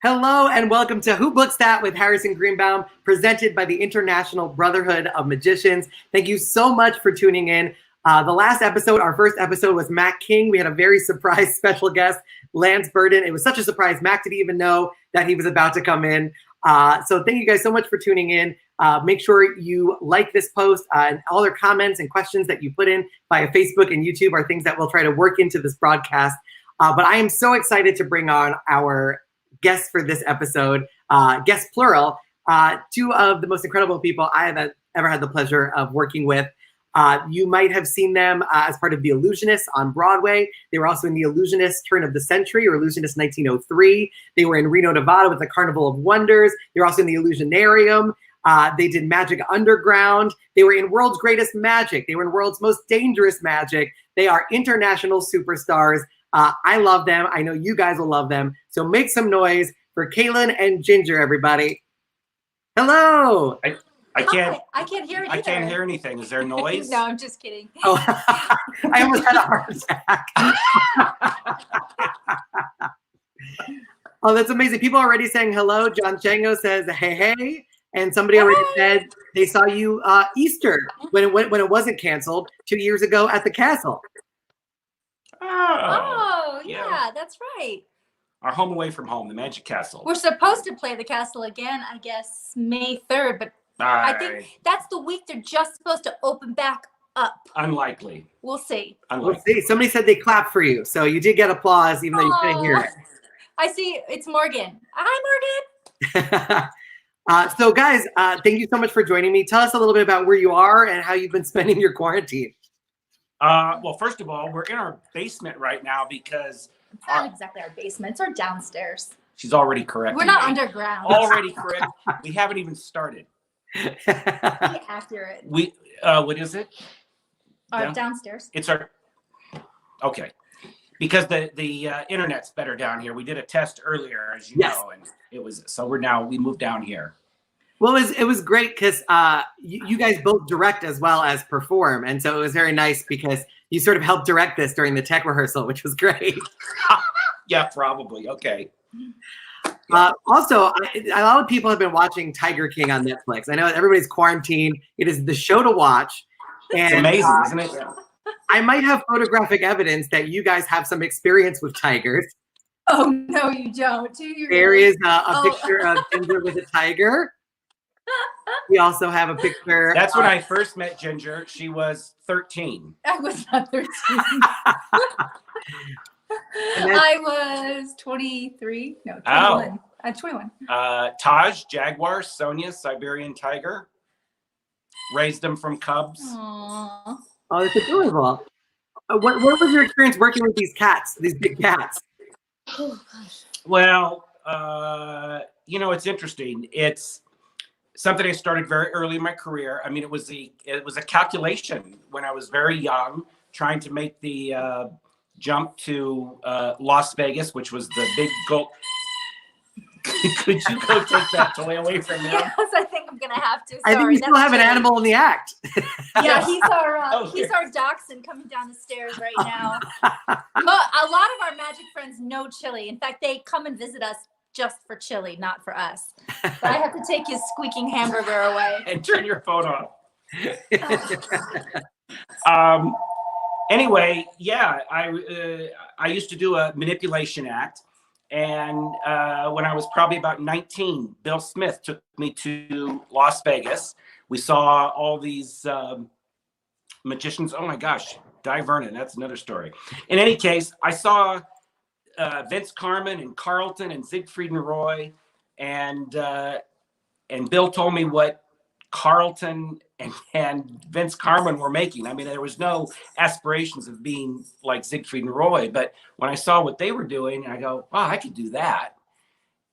Hello and welcome to Who Books That with Harrison Greenbaum, presented by the International Brotherhood of Magicians. Thank you so much for tuning in. The last episode, our first episode, was Mac King. We had a very surprise special guest, Lance Burden. It was such a surprise. Mac didn't even know that he was about to come in. So thank you guys so much for tuning in. Make sure you like this post and all their comments and questions that you put in via Facebook and YouTube are things that we'll try to work into this broadcast. But I am so excited to bring on our guests for this episode, guests plural, two of the most incredible people I have ever had the pleasure of working with. You might have seen them as part of The Illusionists on Broadway. They were also in The Illusionist Turn of the Century or Illusionist 1903. They were in Reno, Nevada with the Carnival of Wonders. They were also in The Illusionarium. They did Magic Underground. They were in World's Greatest Magic. They were in World's Most Dangerous Magic. They are international superstars. I love them. I know you guys will love them. So make some noise for Kalin and Jinger, everybody. Hello. I can't hear it either. I can't hear anything. Is there noise? No, I'm just kidding. Oh, I almost had a heart attack. Oh, that's amazing. People are already saying hello. John Chango says, hey, hey. And somebody already said they saw you Easter when it wasn't canceled 2 years ago at the castle. Oh, yeah, that's right. Our home away from home, the Magic Castle. We're supposed to play the castle again, I guess, May 3rd, but I think that's the week they're just supposed to open back up. Unlikely. We'll see. We'll see. Somebody said they clapped for you, so you did get applause, even though you couldn't hear it. I see. It's Morgan. Hi, Morgan. So, guys, thank you so much for joining me. Tell us a little bit about where you are and how you've been spending your quarantine. Well, first of all, we're in our basement right now because it's not exactly our basement. It's our downstairs. She's already correct. We're not underground. Already correct. We haven't even started. Be accurate. What is it? Downstairs. It's our. Okay, because the internet's better down here. We did a test earlier, as you know, and it was we moved down here. Well, it was great because you guys both direct as well as perform. And so it was very nice because you sort of helped direct this during the tech rehearsal, which was great. Yeah, probably. Okay. Also, a lot of people have been watching Tiger King on Netflix. I know everybody's quarantined. It is the show to watch. And, it's amazing, isn't it? Yeah. I might have photographic evidence that you guys have some experience with tigers. Oh, no, you don't. There is a picture of Ginger with a tiger. We also have a picture. That's when I first met Ginger. She was 13. I was not 13. I was 23. No, 21. Oh. I'm 21. Taj, Jaguar, Sonia, Siberian Tiger. Raised them from cubs. Aww. Oh, that's adorable. What was your experience working with these cats, these big cats? Oh, gosh. Well, it's interesting. It's something I started very early in my career. I mean, it was a calculation when I was very young, trying to make the jump to Las Vegas, which was the big goal. Could you go take that toy away from him? Yes, I think I'm gonna have to. Sorry, I think we still have an animal in the act. Yeah, he's our dachshund coming down the stairs right now. But a lot of our magic friends know Chili. In fact, they come and visit us just for Chili, not for us. But I have to take his squeaking hamburger away. And turn your phone off. Anyway, yeah, I used to do a manipulation act. And when I was probably about 19, Bill Smith took me to Las Vegas. We saw all these magicians. Oh my gosh, Di Vernon, that's another story. In any case, I saw Vince Carmen and Carlton and Siegfried and Roy, and Bill told me what Carlton and Vince Carmen were making. I mean, there was no aspirations of being like Siegfried and Roy, but when I saw what they were doing, I go, "Wow, I could do that."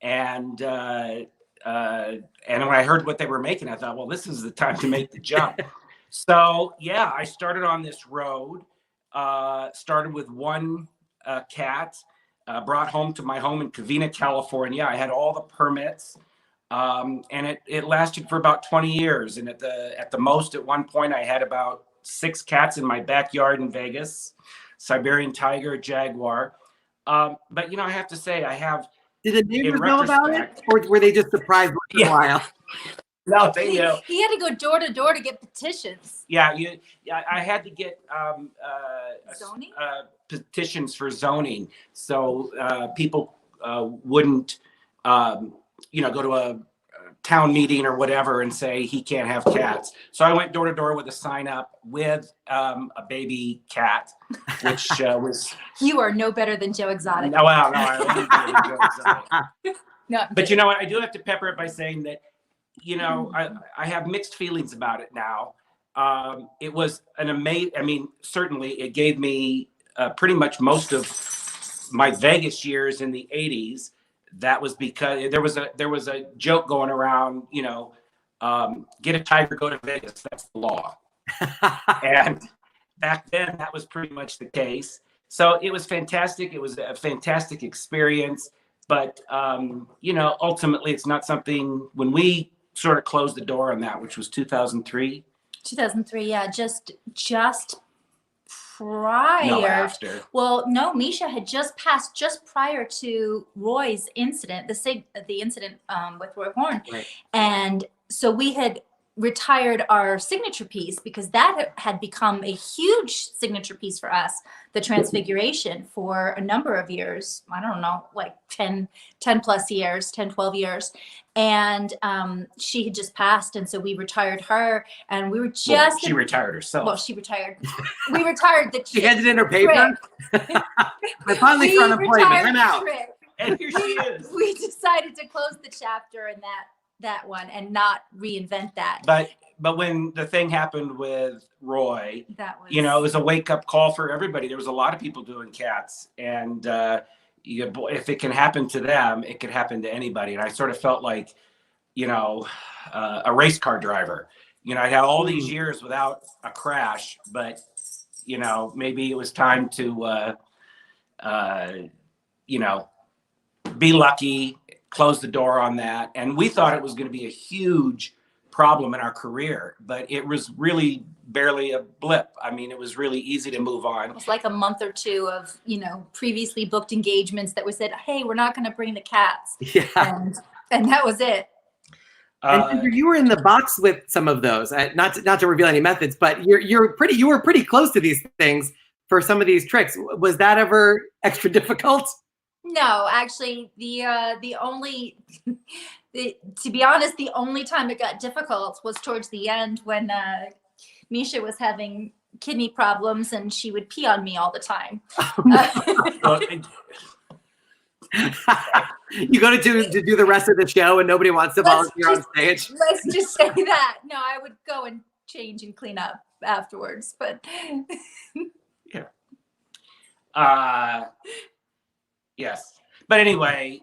And when I heard what they were making, I thought, "Well, this is the time to make the jump." So yeah, I started on this road. Started with one cat. Brought home to my home in Covina, California. I had all the permits. And it lasted for about 20 years. And at the most, at one point, I had about 6 cats in my backyard in Vegas, Siberian Tiger, Jaguar. But, I have to say, I have Did the neighbors In know about it, retrospect. or were they just surprised once in a while? No, they knew. He had to go door to door to get petitions. Yeah, I had to get Zoning? petitions for zoning, so people wouldn't, go to a town meeting or whatever and say he can't have cats. So I went door to door with a sign up with a baby cat, which was. You are no better than Joe Exotic. No, well, no, I only Joe Exotic. No, But you know what? I do have to pepper it by saying that, I have mixed feelings about it now. It was an amazing, certainly it gave me pretty much most of my Vegas years in the 80s. That was because there was a joke going around, get a tiger, go to Vegas. That's the law. And back then that was pretty much the case. So it was fantastic. It was a fantastic experience. But, ultimately it's not something, when we sort of closed the door on that, which was 2003. 2003, yeah, just prior. No, after. Well, no, Misha had just passed just prior to Roy's incident, the incident with Roy Horn. Right. And so we had retired our signature piece because that had become a huge signature piece for us, the Transfiguration, for a number of years. I don't know, like 10 plus years, 10, 12 years. And she had just passed. And so we retired her, and we were just. Well, she retired herself. Well, she retired. We retired the She handed in her paper. I finally found employment. I'm out. And here she is. We decided to close the chapter in that one and not reinvent that. But when the thing happened with Roy, That was, it was a wake up call for everybody. There was a lot of people doing cats, and if it can happen to them, it could happen to anybody. And I sort of felt like, a race car driver. I had all these years without a crash, but maybe it was time to be lucky, close the door on that. And we thought it was going to be a huge problem in our career, but it was really barely a blip. It was really easy to move on. it was like a month or two of, previously booked engagements that we said, hey, we're not going to bring the cats. Yeah. And that was it. And you were in the box with some of those. Not to reveal any methods, but you were pretty close to these things for some of these tricks. Was that ever extra difficult? No, actually, the only, to be honest, the only time it got difficult was towards the end when Misha was having kidney problems and she would pee on me all the time. You go to do the rest of the show and nobody wants to volunteer on stage. Let's just say that. No, I would go and change and clean up afterwards, but yeah. Yes. But anyway,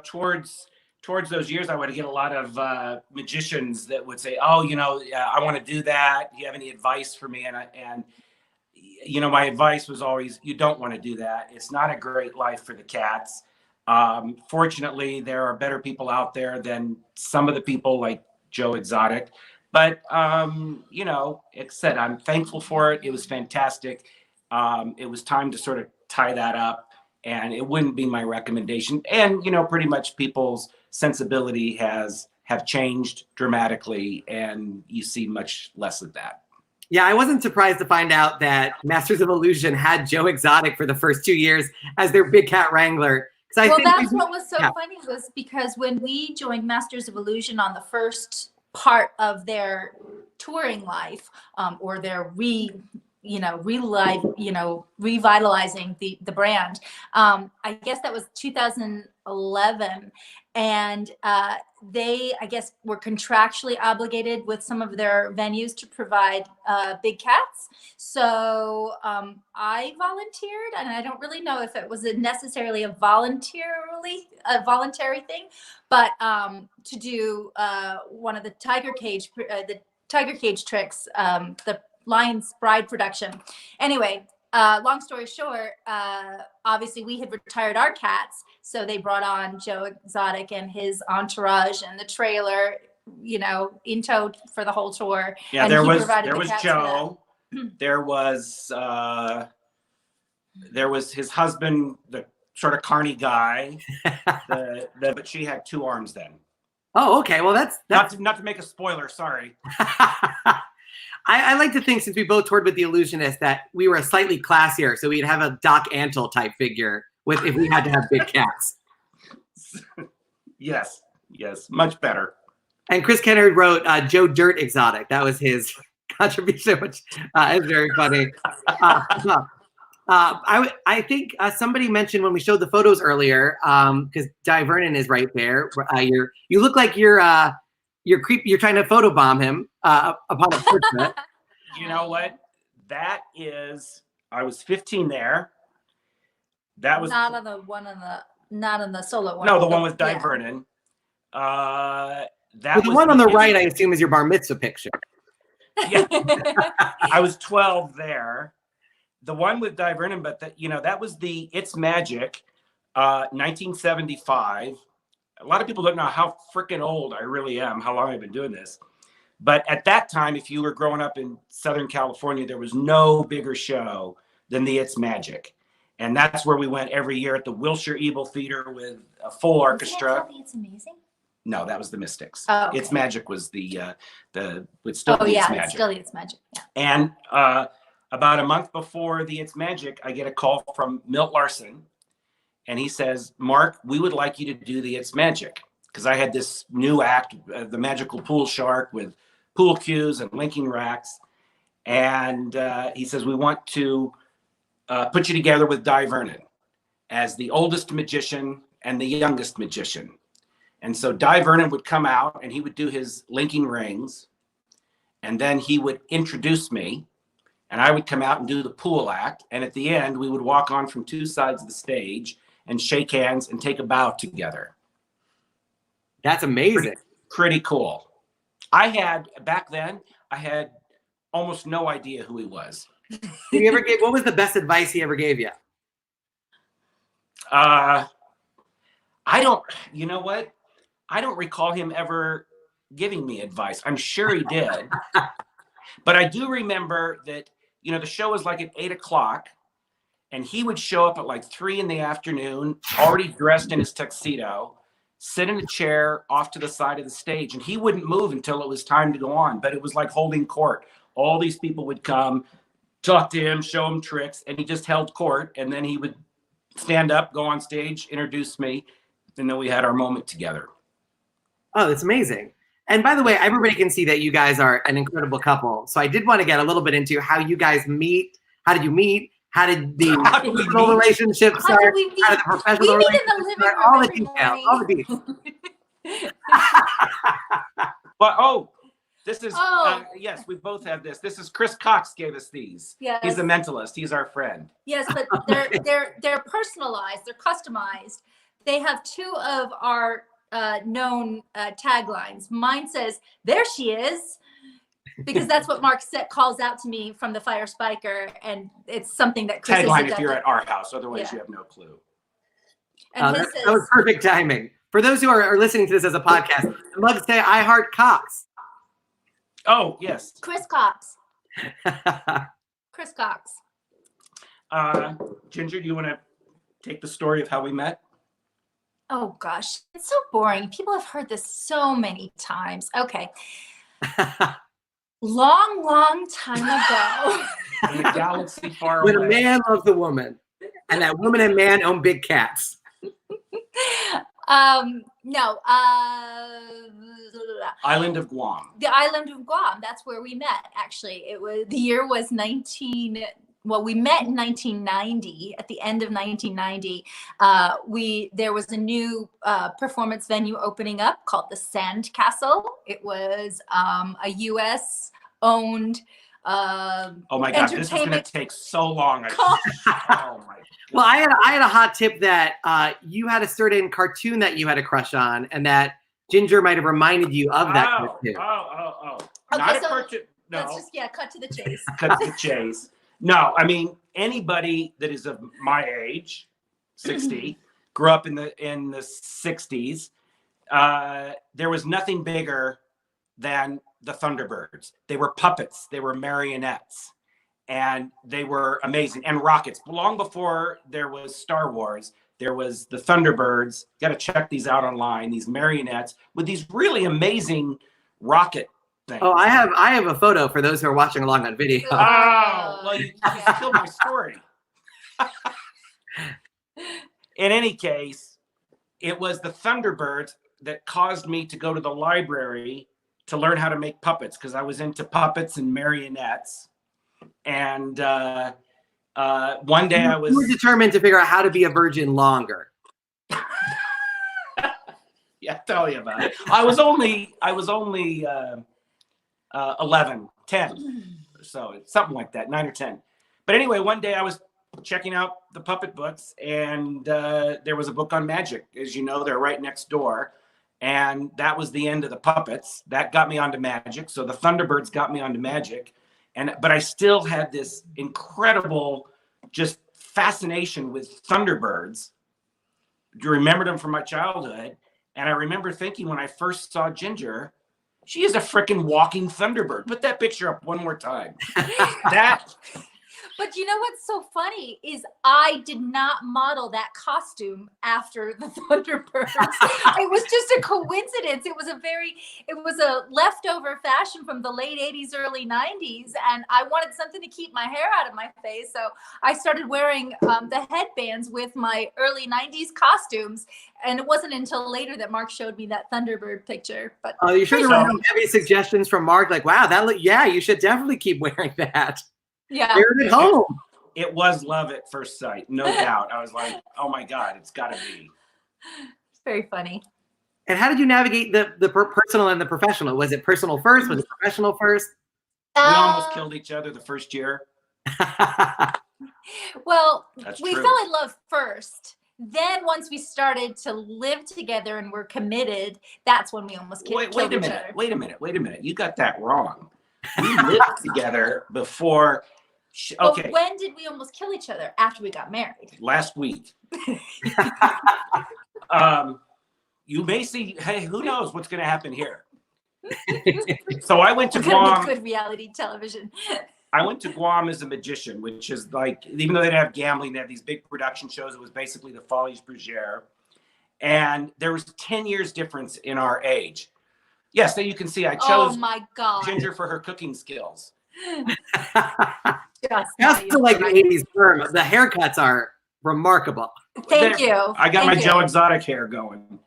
towards those years, I would get a lot of magicians that would say, oh, I want to do that. Do you have any advice for me? And my advice was always, you don't want to do that. It's not a great life for the cats. Fortunately, there are better people out there than some of the people like Joe Exotic. But, like I said, I'm thankful for it. It was fantastic. It was time to sort of tie that up. And it wouldn't be my recommendation. And, pretty much people's sensibility have changed dramatically, and you see much less of that. Yeah, I wasn't surprised to find out that Masters of Illusion had Joe Exotic for the first 2 years as their big cat wrangler. That's what was so funny was because when we joined Masters of Illusion on the first part of their touring life, or their revitalizing the brand. I guess that was 2011. And they, I guess, were contractually obligated with some of their venues to provide big cats. So I volunteered, and I don't really know if it was necessarily a voluntary thing, but to do one of the tiger cage tricks, the Lion's Bride production. Anyway, long story short, obviously we had retired our cats, so they brought on Joe Exotic and his entourage and the trailer, in tow for the whole tour. Yeah, and there was Joe. There was his husband, the sort of carny guy. But she had 2 arms then. Oh, okay. Well, that's not to make a spoiler. Sorry. I like to think, since we both toured with the Illusionist, that we were slightly classier, so we'd have a Doc Antle type figure if we had to have big cats. Yes, much better. And Chris Kenner wrote Joe Dirt Exotic. That was his contribution, which is very funny. I think somebody mentioned when we showed the photos earlier, because Di Vernon is right there. You look like you're trying to photobomb him upon a portrait. You know what? That is, I was 15 there. That was not on the solo one. No, the one with Di Vernon. The one on the right, I assume, is your bar mitzvah picture. Yeah. I was 12 there. The one with Di Vernon, but that was the It's Magic, 1975. A lot of people don't know how freaking old I really am, how long I've been doing this. But at that time, if you were growing up in Southern California, there was no bigger show than the It's Magic. And that's where we went every year at the Wilshire Evil Theater with a full orchestra. It's Amazing? No, that was the Mystics. Oh, okay. It's Magic was it's still the It's Magic. It's still the It's Magic. Yeah. And about a month before the It's Magic, I get a call from Milt Larson. And he says, Mark, we would like you to do the It's Magic. Because I had this new act, the Magical Pool Shark, with pool cues and linking racks. And he says, we want to put you together with Di Vernon as the oldest magician and the youngest magician. And so Di Vernon would come out and he would do his linking rings. And then he would introduce me. And I would come out and do the pool act. And at the end, we would walk on from 2 sides of the stage and shake hands and take a bow together. That's amazing. Pretty cool. Back then, I had almost no idea who he was. What was the best advice he ever gave you? You know what? I don't recall him ever giving me advice. I'm sure he did. But I do remember that, the show was like at 8:00, and he would show up at like 3 p.m, already dressed in his tuxedo, sit in a chair off to the side of the stage, and he wouldn't move until it was time to go on. But it was like holding court. All these people would come, talk to him, show him tricks, and he just held court. And then he would stand up, go on stage, introduce me, and then we had our moment together. Oh, that's amazing. And by the way, everybody can see that you guys are an incredible couple. So I did want to get a little bit into how you guys meet. How did you meet? How did the personal relationships start? How did the professional relationships start? All the details. All the details. But this is yes, we both have this. This is Chris Cox gave us these. Yes. He's a mentalist. He's our friend. Yes, but they're personalized. They're customized. They have 2 of our known taglines. Mine says, "There she is," because that's what Mark calls out to me from the Fire Spiker, and it's something that Chris tagline if you're at our house. Otherwise, you have no clue. And that was perfect timing. For those who are listening to this as a podcast, the mugs say, "I heart Cox." Oh yes, Chris Cox. Chris Cox. Ginger, do you want to take the story of how we met? Oh gosh, it's so boring. People have heard this so many times. Okay. Long time ago. In a galaxy far away. When a man loves a woman, and that woman and man own big cats. No. Island of Guam. The island of Guam. That's where we met. Actually, the year was we met in 1990. At the end of 1990, there was a new performance venue opening up called the Sand Castle. It was a U.S. owned. Oh my God! This is going to take so long. Oh my. Well, I had a hot tip that you had a certain cartoon that you had a crush on, and that Ginger might have reminded you of that cartoon. Okay, Not a cartoon. No. Let's just cut to the chase. Cut to the chase. No, I mean anybody that is of my age, 60, grew up in the 60s. There was nothing bigger than the Thunderbirds. They were puppets. They were marionettes. And they were amazing. And rockets. Long before there was Star Wars, There was the Thunderbirds. Got to check these out online. These marionettes with these really amazing rocket things. Oh, I have a photo for those who are watching along on video. Oh, well, you killed my story. In any case, it was the Thunderbirds that caused me to go to the library to learn how to make puppets, because I was into puppets and marionettes. And one day I was... You were determined to figure out how to be a virgin longer. Yeah, tell you about it. I was only 11, 10, so something like that, 9 or 10. But anyway, one day I was checking out the puppet books, and there was a book on magic. As you know, they're right next door. And that was the end of the puppets. That got me onto magic. So the Thunderbirds got me onto magic. But I still had this incredible just fascination with Thunderbirds. I remembered them from my childhood. And I remember thinking when I first saw Ginger, she is a freaking walking Thunderbird. Put that picture up one more time. But you know what's so funny is I did not model that costume after the Thunderbirds. It was just a coincidence. It was a leftover fashion from the late 80s, early 90s. And I wanted something to keep my hair out of my face. So I started wearing the headbands with my early 90s costumes. And it wasn't until later that Mark showed me that Thunderbird picture. But you sure there were no heavy suggestions from Mark? Like, wow, you should definitely keep wearing that. Yeah. Wear it at home. It was love at first sight, no doubt. I was like, oh my God, it's got to be. It's very funny. And how did you navigate the personal and the professional? Was it personal first? Was it professional first? We almost killed each other the first year. Well, That's we true. fell in love first. Then once we started to live together and were committed, that's when we almost killed each other. Wait a minute. You got that wrong. We lived together before. Okay. But when did we almost kill each other? After we got married. Last week. You may see, hey, who knows what's going to happen here. So I went to Guam. Good reality television. I went to Guam as a magician, which is like, even though they didn't have gambling, they had these big production shows. It was basically the Folies Bergère. And there was 10 years difference in our age. Yes, so you can see I chose Ginger for her cooking skills. Just to like the 80s firm. The haircuts are remarkable. Thank you. I got my Joe Exotic hair going.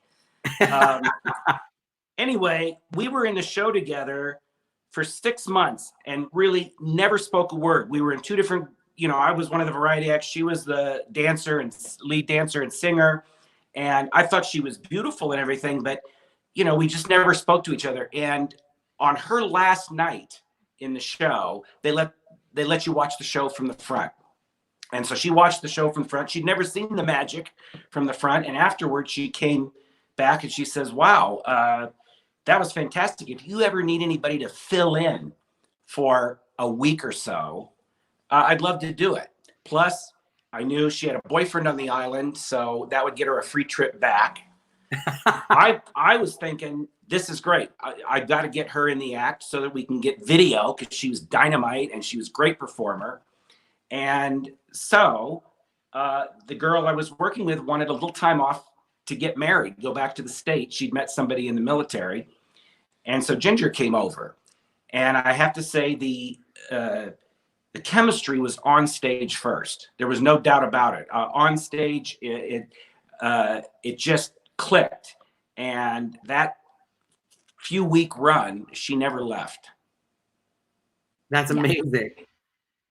Anyway, we were in the show together for 6 months and really never spoke a word. We were in two different, I was one of the variety acts. She was the dancer and lead dancer and singer. And I thought she was beautiful and everything, but we just never spoke to each other. And on her last night in the show, they let you watch the show from the front. And so she watched the show from the front. She'd never seen the magic from the front. And afterwards she came back and she says, wow, that was fantastic. If you ever need anybody to fill in for a week or so, I'd love to do it. Plus, I knew she had a boyfriend on the island, so that would get her a free trip back. I was thinking, this is great. I got to get her in the act so that we can get video, because she was dynamite and she was a great performer. And so the girl I was working with wanted a little time off to get married, go back to the States. She'd met somebody in the military. And so Ginger came over. And I have to say the chemistry was on stage first. There was no doubt about it. On stage, it just clicked. And that few week run, she never left. That's amazing.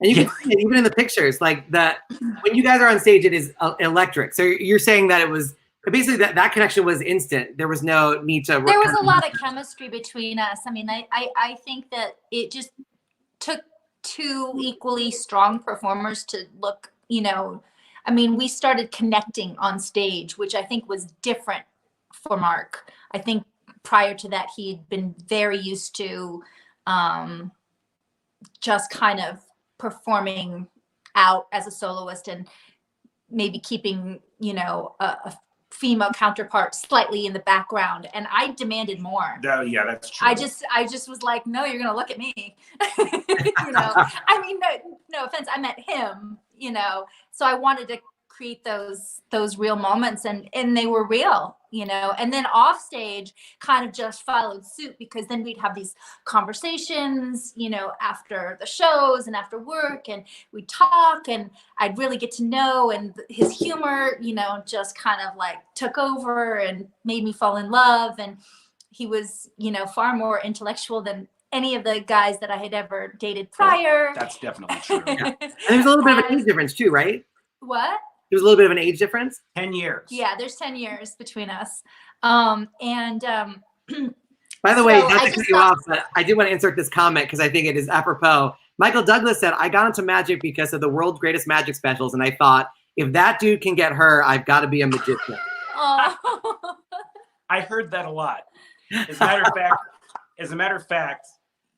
And you can see it even in the pictures, like that when you guys are on stage, it is electric. So you're saying that it was basically that connection was instant. There was no need to. There was a lot of chemistry between us. I mean, I think that it just took two equally strong performers to look, I mean, we started connecting on stage, which I think was different for Mark. I think prior to that, he'd been very used to just kind of performing out as a soloist and maybe keeping, a female counterpart slightly in the background. And I demanded more. Yeah, that's true. I just was like, no, you're going to look at me. I mean, no offense. I met him, so I wanted to create those real moments, and they were real, you know. And then off stage kind of just followed suit, because then we'd have these conversations, you know, after the shows and after work, and we'd talk, and I'd really get to know, and his humor, you know, just kind of like took over and made me fall in love. And he was, you know, far more intellectual than any of the guys that I had ever dated prior. That's definitely true. Yeah. And there's a little bit of an age difference too, right? What? There's a little bit of an age difference. 10 years. Yeah, there's 10 years between us. By the way, not to cut you off, but I do want to insert this comment because I think it is apropos. Michael Douglas said, I got into magic because of the world's greatest magic specials. And I thought, if that dude can get her, I've got to be a magician. Oh. I heard that a lot. As a matter of fact,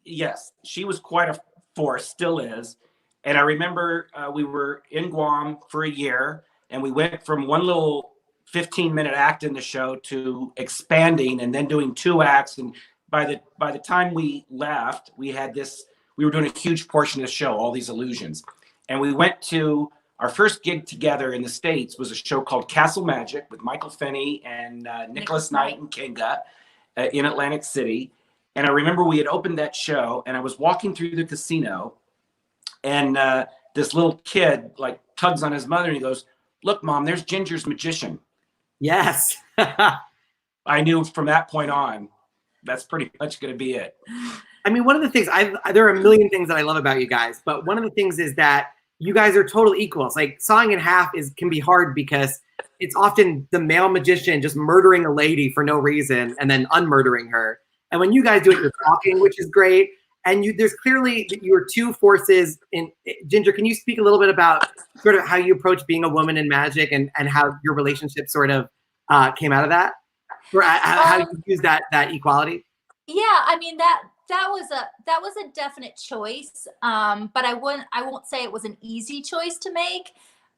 yes, she was quite a force, still is. And I remember we were in Guam for a year, and we went from one little 15-minute act in the show to expanding and then doing 2 acts. And by the time we left, we were doing a huge portion of the show, all these illusions. And we went to our first gig together in the States was a show called Castle Magic with Michael Finney and Nicholas Knight and Kinga in Atlantic City. And I remember we had opened that show, and I was walking through the casino, and this little kid like tugs on his mother, and he goes, "Look, Mom, there's Ginger's magician." Yes. I knew from that point on, that's pretty much going to be it. I mean, one of the things, there are a million things that I love about you guys, but one of the things is that you guys are total equals. Like, Sawing in Half can be hard because it's often the male magician just murdering a lady for no reason and then unmurdering her. And when you guys do it, you're talking, which is great. And there's clearly your 2 forces in Ginger. Can you speak a little bit about sort of how you approach being a woman in magic and how your relationship sort of came out of that, or how you use that equality? Yeah, I mean that was a definite choice, but I won't say it was an easy choice to make.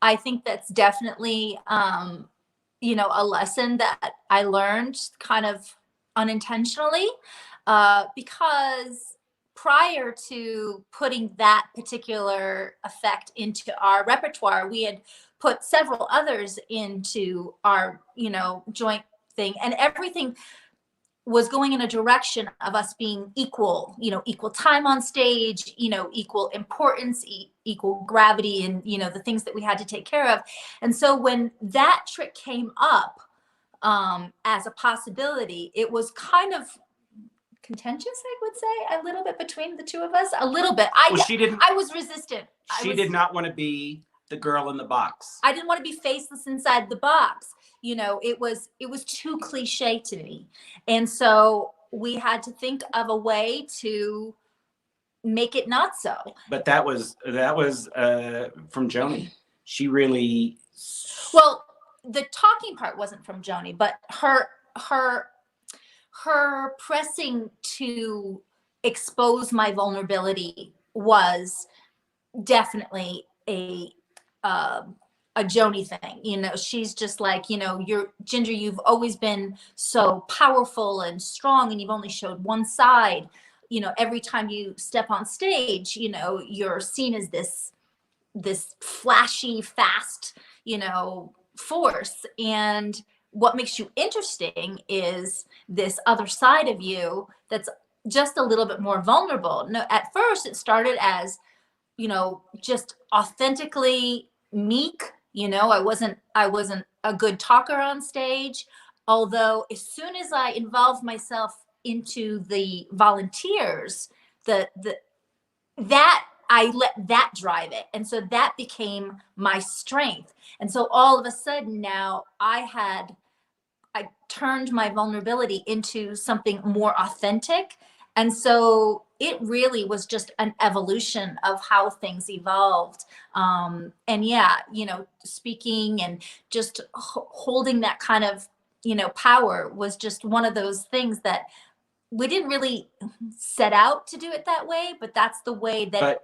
I think that's definitely you know, a lesson that I learned kind of unintentionally, because prior to putting that particular effect into our repertoire, we had put several others into our, you know, joint thing, and everything was going in a direction of us being equal, you know, equal time on stage, you know, equal importance, equal gravity, and, you know, the things that we had to take care of. And so when that trick came up as a possibility, it was kind of contentious, I would say, a little bit between the 2 of us, a little bit. I was resistant. She did not want to be the girl in the box. I didn't want to be faceless inside the box. You know, it was too cliche to me. And so we had to think of a way to make it not so. But that was from Joni. She really... Well, the talking part wasn't from Joni, but her pressing to expose my vulnerability was definitely a Joni thing. You know, she's just like, you know, Ginger, you've always been so powerful and strong, and you've only showed one side. You know, every time you step on stage, you know, you're seen as this flashy, fast, you know, force. And what makes you interesting is this other side of you that's just a little bit more vulnerable. No, at first it started as, you know, just authentically meek. You know, I wasn't a good talker on stage. Although as soon as I involved myself into the volunteers, that I let that drive it. And so that became my strength. And so all of a sudden now I turned my vulnerability into something more authentic. And so it really was just an evolution of how things evolved. And yeah, you know, speaking and just holding that kind of, you know, power was just one of those things that we didn't really set out to do it that way, but that's the way that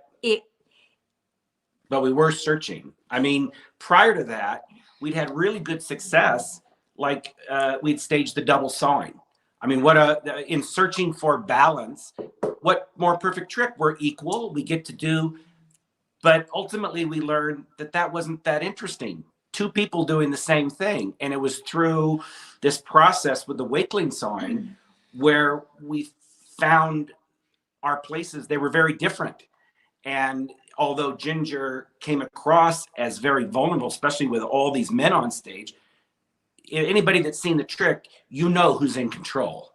But we were searching. I mean, prior to that, we'd had really good success. Like we'd staged the double sawing. I mean, in searching for balance, what more perfect trick? We're equal, we get to do, but ultimately we learned that wasn't that interesting. two people doing the same thing. And it was through this process with the Leigh-Kalin sawing where we found our places. They were very different. And although Jinger came across as very vulnerable, especially with all these men on stage, anybody that's seen the trick, you know who's in control.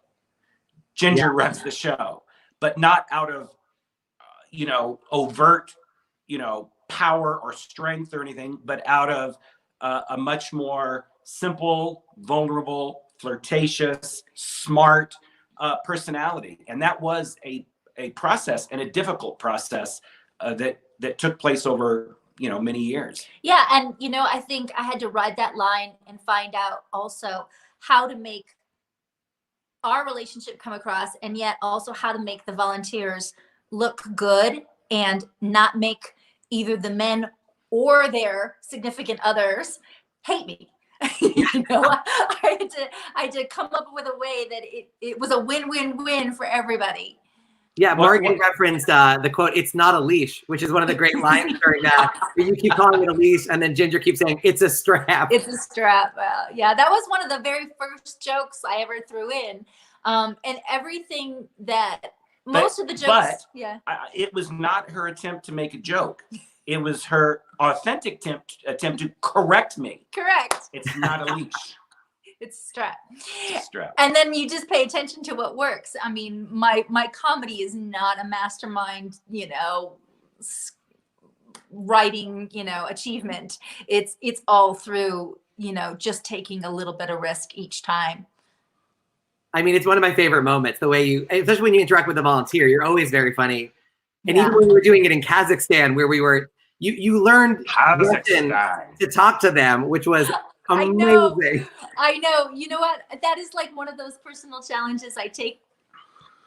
Jinger runs the show, but not out of, overt, power or strength or anything, but out of a much more simple, vulnerable, flirtatious, smart personality. And that was a process, and a difficult process that took place over many years. Yeah, and I think I had to ride that line and find out also how to make our relationship come across, and yet also how to make the volunteers look good and not make either the men or their significant others hate me. I had to come up with a way that it was a win-win-win for everybody. Yeah, Morgan referenced the quote, "It's not a leash," which is one of the great lines during that. Where you keep calling it a leash, and then Jinger keeps saying, "It's a strap." It's a strap. Yeah, that was one of the very first jokes I ever threw in. And everything that most of the jokes, it was not her attempt to make a joke. It was her authentic attempt to correct me. Correct. It's not a leash. It's a strap. It's a strap. And then you just pay attention to what works. I mean, my comedy is not a mastermind, writing, achievement. It's all through, just taking a little bit of risk each time. I mean, it's one of my favorite moments, the way especially when you interact with a volunteer, you're always very funny. And even when we were doing it in Kazakhstan, where we were, you learned Russian to talk to them, which was amazing. I know. You know what? That is like one of those personal challenges I take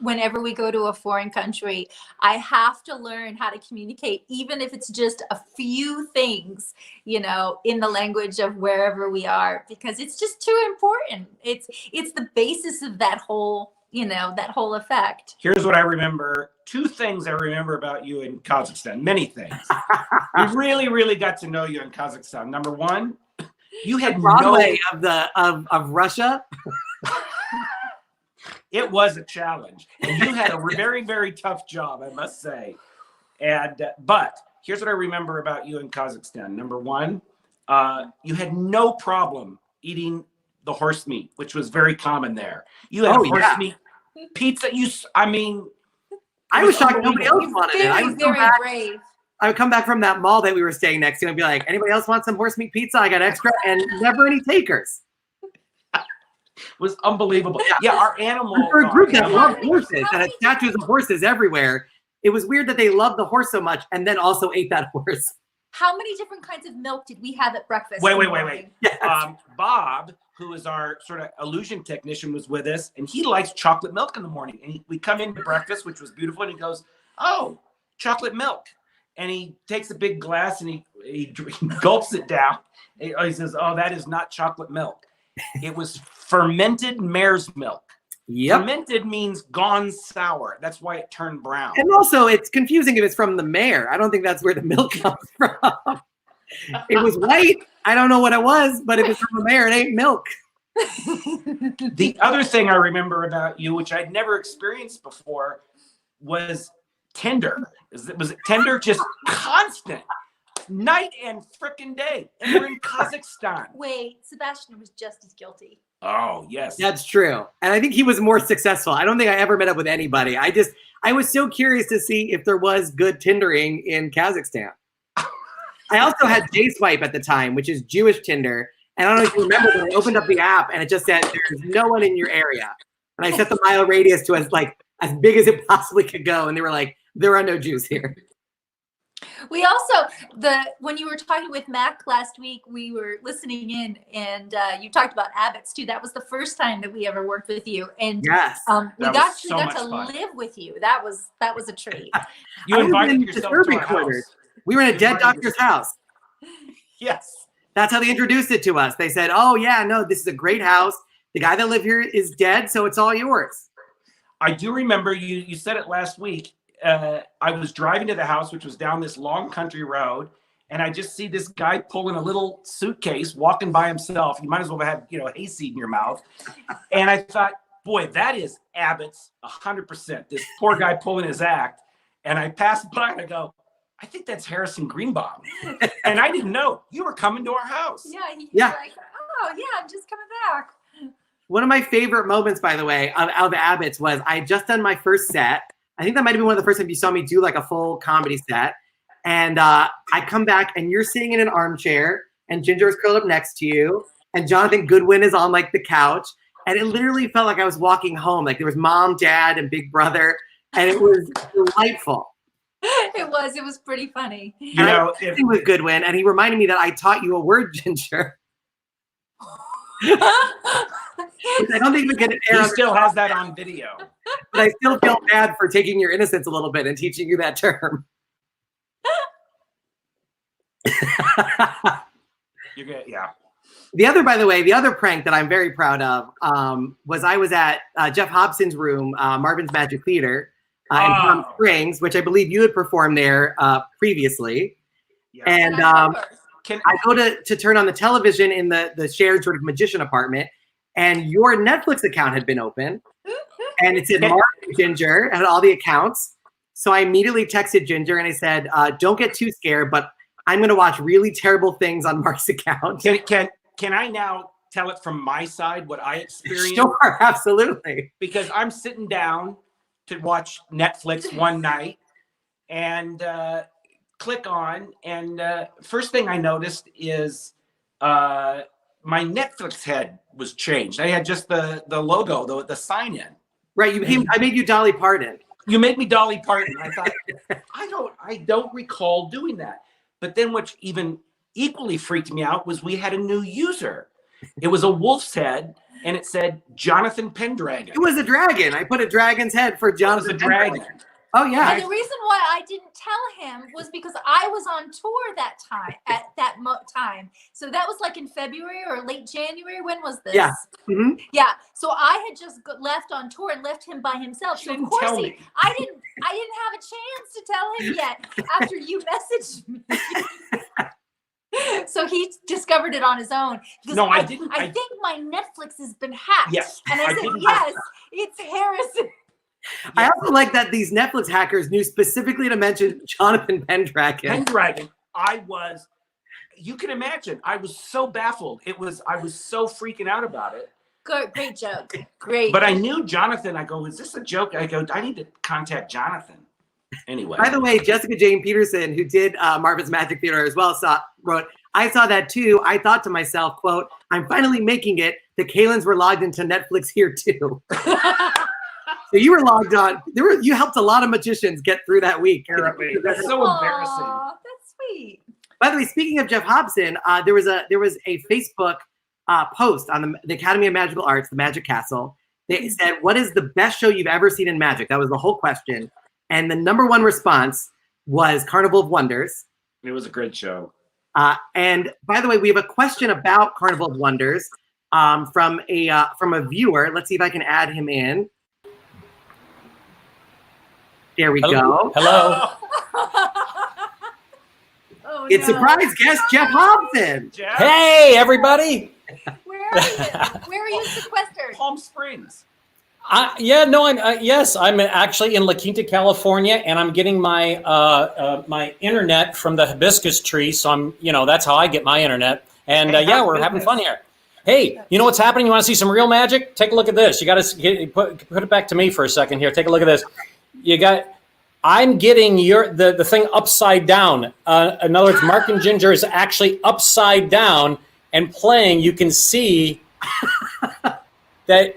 whenever we go to a foreign country. I have to learn how to communicate, even if it's just a few things, in the language of wherever we are, because it's just too important. It's the basis of that whole, that whole effect. Here's what I remember. Two things I remember about you in Kazakhstan. Many things. We really, really got to know you in Kazakhstan. Number one, you had Broadway of Russia. It was a challenge, and you had a very, very tough job, I must say. And but here's what I remember about you in Kazakhstan. Number one, you had no problem eating the horse meat, which was very common there. You had horse meat pizza. I was shocked nobody else wanted it. I was very brave. I would come back from that mall that we were staying next to and be like, "Anybody else want some horse meat pizza? I got extra," and never any takers. Was unbelievable. Yeah, our animal. For a group that loved horses, that had statues of horses everywhere, it was weird that they loved the horse so much and then also ate that horse. How many different kinds of milk did we have at breakfast? Wait. Yes. Bob, who is our sort of illusion technician, was with us, and he likes chocolate milk in the morning. And we come into breakfast, which was beautiful, and he goes, "Oh, chocolate milk." And he takes a big glass and he gulps it down. He says, "Oh, that is not chocolate milk. It was fermented mare's milk." Yep. Fermented means gone sour. That's why it turned brown. And also, it's confusing if it's from the mare. I don't think that's where the milk comes from. It was white. I don't know what it was, but if it's from the mare, it ain't milk. The other thing I remember about you, which I'd never experienced before, was Tinder. Was it Tinder? Just constant. Night and frickin' day. And we're in Kazakhstan. Wait, Sebastian was just as guilty. Oh, yes. That's true. And I think he was more successful. I don't think I ever met up with anybody. I was so curious to see if there was good Tindering in Kazakhstan. I also had J-Swipe at the time, which is Jewish Tinder. And I don't know if you remember, but I opened up the app and it just said, "There's no one in your area." And I set the mile radius to as big as it possibly could go. And they were like, "There are no Jews here." We also, when you were talking with Mac last week, we were listening in, and you talked about Abbott's too. That was the first time that we ever worked with you, and yes, we got to live with you. That was a treat. You invited yourself to our house. We were in a dead doctor's house. Yes, that's how they introduced it to us. They said, "Oh yeah, no, this is a great house. The guy that lived here is dead, so it's all yours." I do remember you said it last week. I was driving to the house, which was down this long country road, and I just see this guy pulling a little suitcase, walking by himself. You might as well have, hayseed in your mouth. And I thought, boy, that is Abbott's 100%. This poor guy pulling his act. And I passed by and I go, I think that's Harrison Greenbaum. And I didn't know you were coming to our house. Yeah. He's like, oh yeah, I'm just coming back. One of my favorite moments, by the way, of Abbott's was I had just done my first set. I think that might have been one of the first times you saw me do like a full comedy set. And I come back and you're sitting in an armchair and Ginger is curled up next to you and Jonathan Goodwin is on like the couch. And it literally felt like I was walking home. Like there was mom, dad, and big brother. And it was delightful. It was pretty funny. It was Goodwin. And he reminded me that I taught you a word, Ginger. I don't think we can air. He still has that on video. But I still feel bad for taking your innocence a little bit and teaching you that term. You're good, yeah. The other prank that I'm very proud of was I was at Jeff Hobson's room, Marvin's Magic Theater, in Palm Springs, which I believe you had performed there previously. Yeah. And I go to turn on the television in the shared sort of magician apartment, and your Netflix account had been open, and it said Mark and Ginger and all the accounts. So I immediately texted Ginger and I said, "Don't get too scared, but I'm going to watch really terrible things on Mark's account." Can I now tell it from my side what I experienced? Sure, absolutely. Because I'm sitting down to watch Netflix one night and click on, and first thing I noticed is my Netflix head was changed. I had just the logo, the sign in. Right, I made you Dolly Parton. You made me Dolly Parton. I thought I don't recall doing that. But then what even equally freaked me out was we had a new user. It was a wolf's head, and it said Jonathan Pendragon. It was a dragon. I put a dragon's head for Jonathan Pendragon. Oh yeah. And the reason why I didn't tell him was because I was on tour that time time. So that was like in February or late January. When was this? Yeah. Mm-hmm. Yeah. So I had just left on tour and left him by himself. So of course I didn't have a chance to tell him yet after you messaged me. So he discovered it on his own. No, I didn't. I think my Netflix has been hacked. Yes. And I said, yes, it's Harrison. Yeah. I also like that these Netflix hackers knew specifically to mention Jonathan Pendragon. You can imagine, I was so baffled. I was so freaking out about it. Good, great joke. Great. But I knew Jonathan. I go, is this a joke? I go, I need to contact Jonathan. Anyway. By the way, Jessica Jane Peterson, who did Marvin's Magic Theater as well, wrote, I saw that too. I thought to myself, quote, I'm finally making it. The Kalins were logged into Netflix here too. So you were logged on. You helped a lot of magicians get through that week. Apparently. That's so embarrassing. That's sweet. By the way, speaking of Jeff Hobson, there was a Facebook post on the Academy of Magical Arts, the Magic Castle. They said, what is the best show you've ever seen in magic? That was the whole question. And the number one response was Carnival of Wonders. It was a great show. And by the way, we have a question about Carnival of Wonders from a viewer. Let's see if I can add him in. There we go. Hello. Oh, It's surprise guest Jeff Hobson. Jeff? Hey, everybody. Where are you? Where are you sequestered? Palm Springs. I'm actually in La Quinta, California, and I'm getting my my internet from the hibiscus tree. So that's how I get my internet. And we're having fun here. Hey, you know what's happening? You want to see some real magic? Take a look at this. You got to put it back to me for a second here. Take a look at this. I'm getting the thing upside down. In other words, Mark and Ginger is actually upside down and playing. You can see that.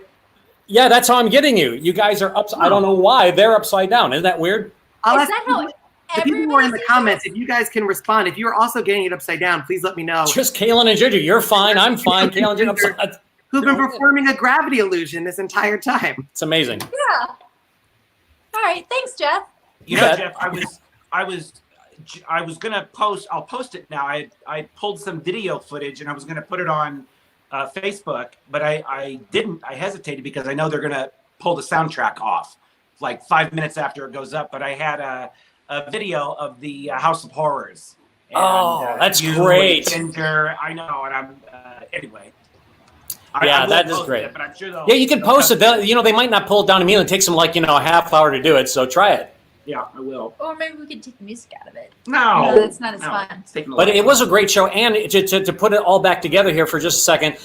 Yeah, that's how I'm getting you. You guys are I don't know why they're upside down. Isn't that weird? Is that how the people who are in the comments, if you guys can respond, if you're also getting it upside down, please let me know. Just Kalin and Ginger. You're fine. I'm fine. Kalin and Ginger. Who've been performing a gravity illusion this entire time. It's amazing. Yeah. All right. Thanks, Jeff. Jeff, I was gonna post. I'll post it now. I pulled some video footage and I was gonna put it on Facebook, but I didn't. I hesitated because I know they're gonna pull the soundtrack off like 5 minutes after it goes up. But I had a video of the House of Horrors, And, that's you great. and Ginger, I know, and I'm anyway. Yeah, I will that is post great. it, but I'm sure Yeah, you can post it. They might not pull it down immediately. It takes them like, a half hour to do it. So try it. Yeah, I will. Or maybe we could take the music out of it. No, that's not as fun. It's taking a But lot it of was a time. great show. And to put it all back together here for just a second,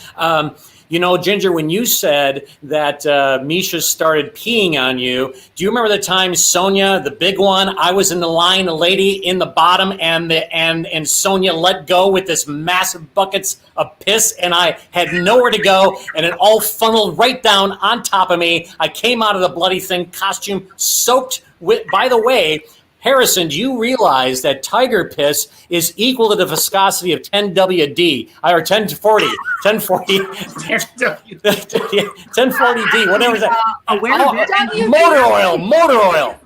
Ginger, when you said that Misha started peeing on you, do you remember the time Sonia, the big one, I was in the line, a lady in the bottom, and Sonia let go with this massive buckets of piss, and I had nowhere to go, and it all funneled right down on top of me. I came out of the bloody thing, costume soaked with, by the way, Harrison, do you realize that tiger piss is equal to the viscosity of 10WD, or 1040, 1040D, whatever that. Motor oil.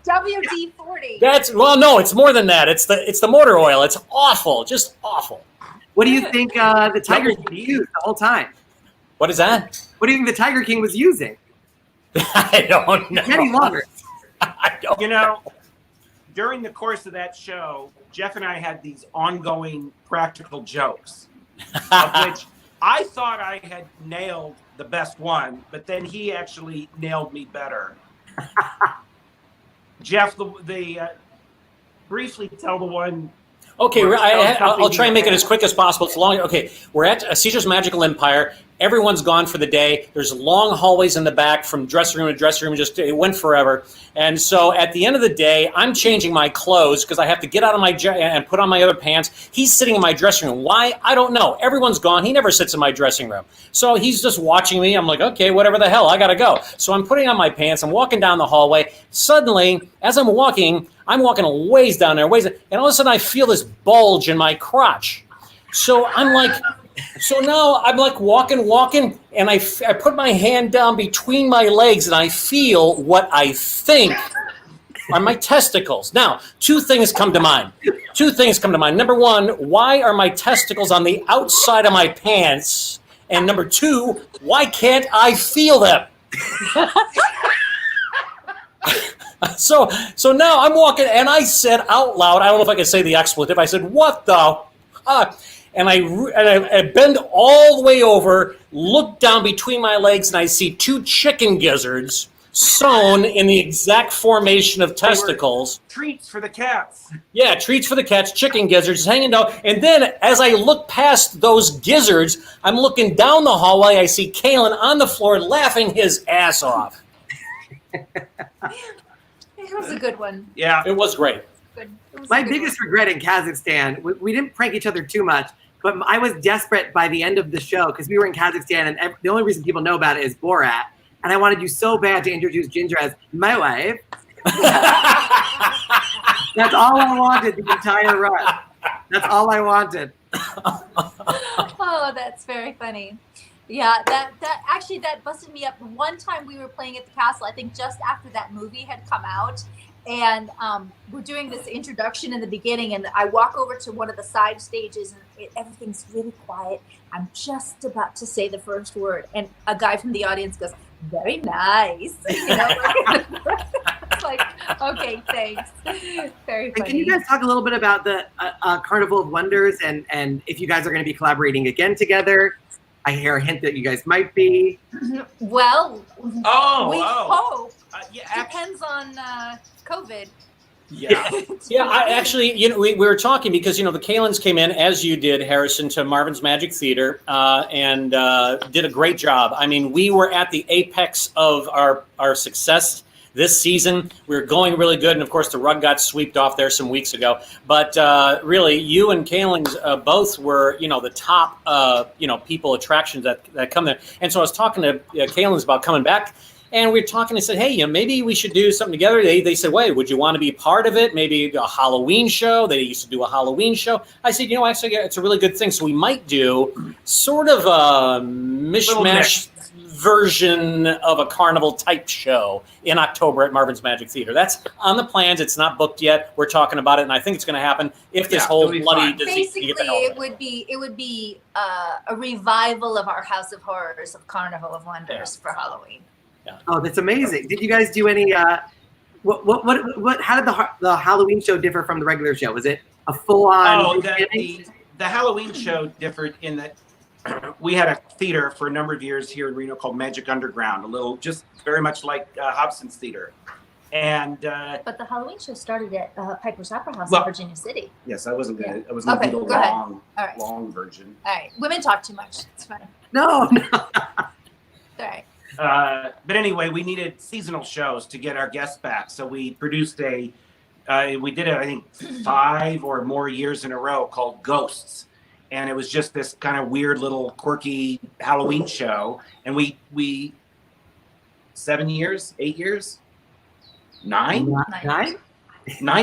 WD-40. No, it's more than that. It's the motor oil. It's awful, just awful. What do you think the Tiger King used the whole time? What is that? What do you think the Tiger King was using? I don't know. Any longer. I don't During the course of that show, Jeff and I had these ongoing practical jokes, of which I thought I had nailed the best one, but then he actually nailed me better. Jeff, briefly tell the one. Okay, I'll try and make it as quick as possible. It's long. Okay, we're at Caesar's Magical Empire. Everyone's gone for the day. There's long hallways in the back from dressing room to dressing room. It went forever. And so at the end of the day, I'm changing my clothes because I have to get out of my and put on my other pants. He's sitting in my dressing room. Why? I don't know. Everyone's gone. He never sits in my dressing room. So he's just watching me. I'm like, okay, whatever the hell. I got to go. So I'm putting on my pants. I'm walking down the hallway. Suddenly, as I'm walking a ways down there, and all of a sudden I feel this bulge in my crotch. So I'm like, now I'm like walking, and I put my hand down between my legs, and I feel what I think are my testicles. Now, two things come to mind. Number one, why are my testicles on the outside of my pants? And number two, why can't I feel them? So now I'm walking, and I said out loud, I don't know if I can say the expletive, I said, what the fuck? And I bend all the way over, look down between my legs, and I see two chicken gizzards sewn in the exact formation of testicles. Treats for the cats. Yeah, treats for the cats, chicken gizzards hanging down. And then as I look past those gizzards, I'm looking down the hallway, I see Kalin on the floor laughing his ass off. It was a good one. Yeah. It was great. My biggest regret in Kazakhstan, we didn't prank each other too much, but I was desperate by the end of the show because we were in Kazakhstan, and the only reason people know about it is Borat. And I wanted you so bad to introduce Ginger as my wife. That's all I wanted the entire run. That's all I wanted. Oh, that's very funny. Yeah, that busted me up. One time we were playing at the castle, I think just after that movie had come out, and we're doing this introduction in the beginning, and I walk over to one of the side stages, and everything's really quiet. I'm just about to say the first word, and a guy from the audience goes, "Very nice." It's like, okay, thanks. Very funny. And can you guys talk a little bit about the Carnival of Wonders and if you guys are going to be collaborating again together? I hear a hint that you guys might be. Well, we hope. Yeah, Depends on COVID. Yeah. Yeah, I actually, we were talking because, the Kalins came in, as you did, Harrison, to Marvin's Magic Theater and did a great job. I mean, we were at the apex of our success this season. We were going really good. And, of course, the rug got swept off there some weeks ago. But really, you and Kalins both were, the top, people, attractions that come there. And so I was talking to Kalins about coming back. And we were talking and said, hey, maybe we should do something together. They said, wait, would you want to be part of it? Maybe a Halloween show. They used to do a Halloween show. I said, actually, it's a really good thing. So we might do sort of a mishmash version of a carnival type show in October at Marvin's Magic Theater. That's on the plans. It's not booked yet. We're talking about it, and I think it's going to happen if this whole bloody disease. Basically, it would be a revival of our House of Horrors of Carnival of Wonders for Halloween. Yeah. Oh, that's amazing. Did you guys do any How did the Halloween show differ from the regular show? Was it a full-on? The Halloween show differed in that we had a theater for a number of years here in Reno called Magic Underground, just very much like Hobson's theater. And but the Halloween show started at Piper's Opera House in Virginia City. Yes, I wasn't gonna. I was gonna do the long version. All right, women talk too much. It's fine. No. All right. But anyway, we needed seasonal shows to get our guests back, so we produced we did it, I think, 5 or more years in a row, called Ghosts, and it was just this kind of weird little quirky Halloween show, and we 7 years, 8 years. 9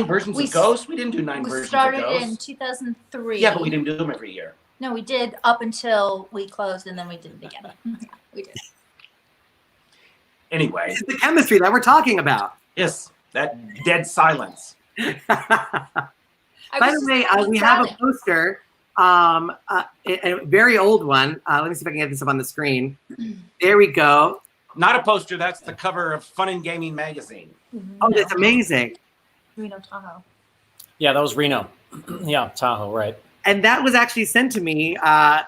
versions of Ghosts? We didn't do 9 versions of Ghosts. We started in 2003. Yeah, but we didn't do them every year. No, we did up until we closed, and then we did it again. Yeah, we did. Anyway. It's the chemistry that we're talking about. Yes, that dead silence. By the way, we have a poster, a very old one. Let me see if I can get this up on the screen. There we go. Not a poster, that's the cover of Fun and Gaming magazine. Oh, that's amazing. Reno Tahoe. Yeah, that was Reno. Yeah, Tahoe, right. And that was actually sent to me by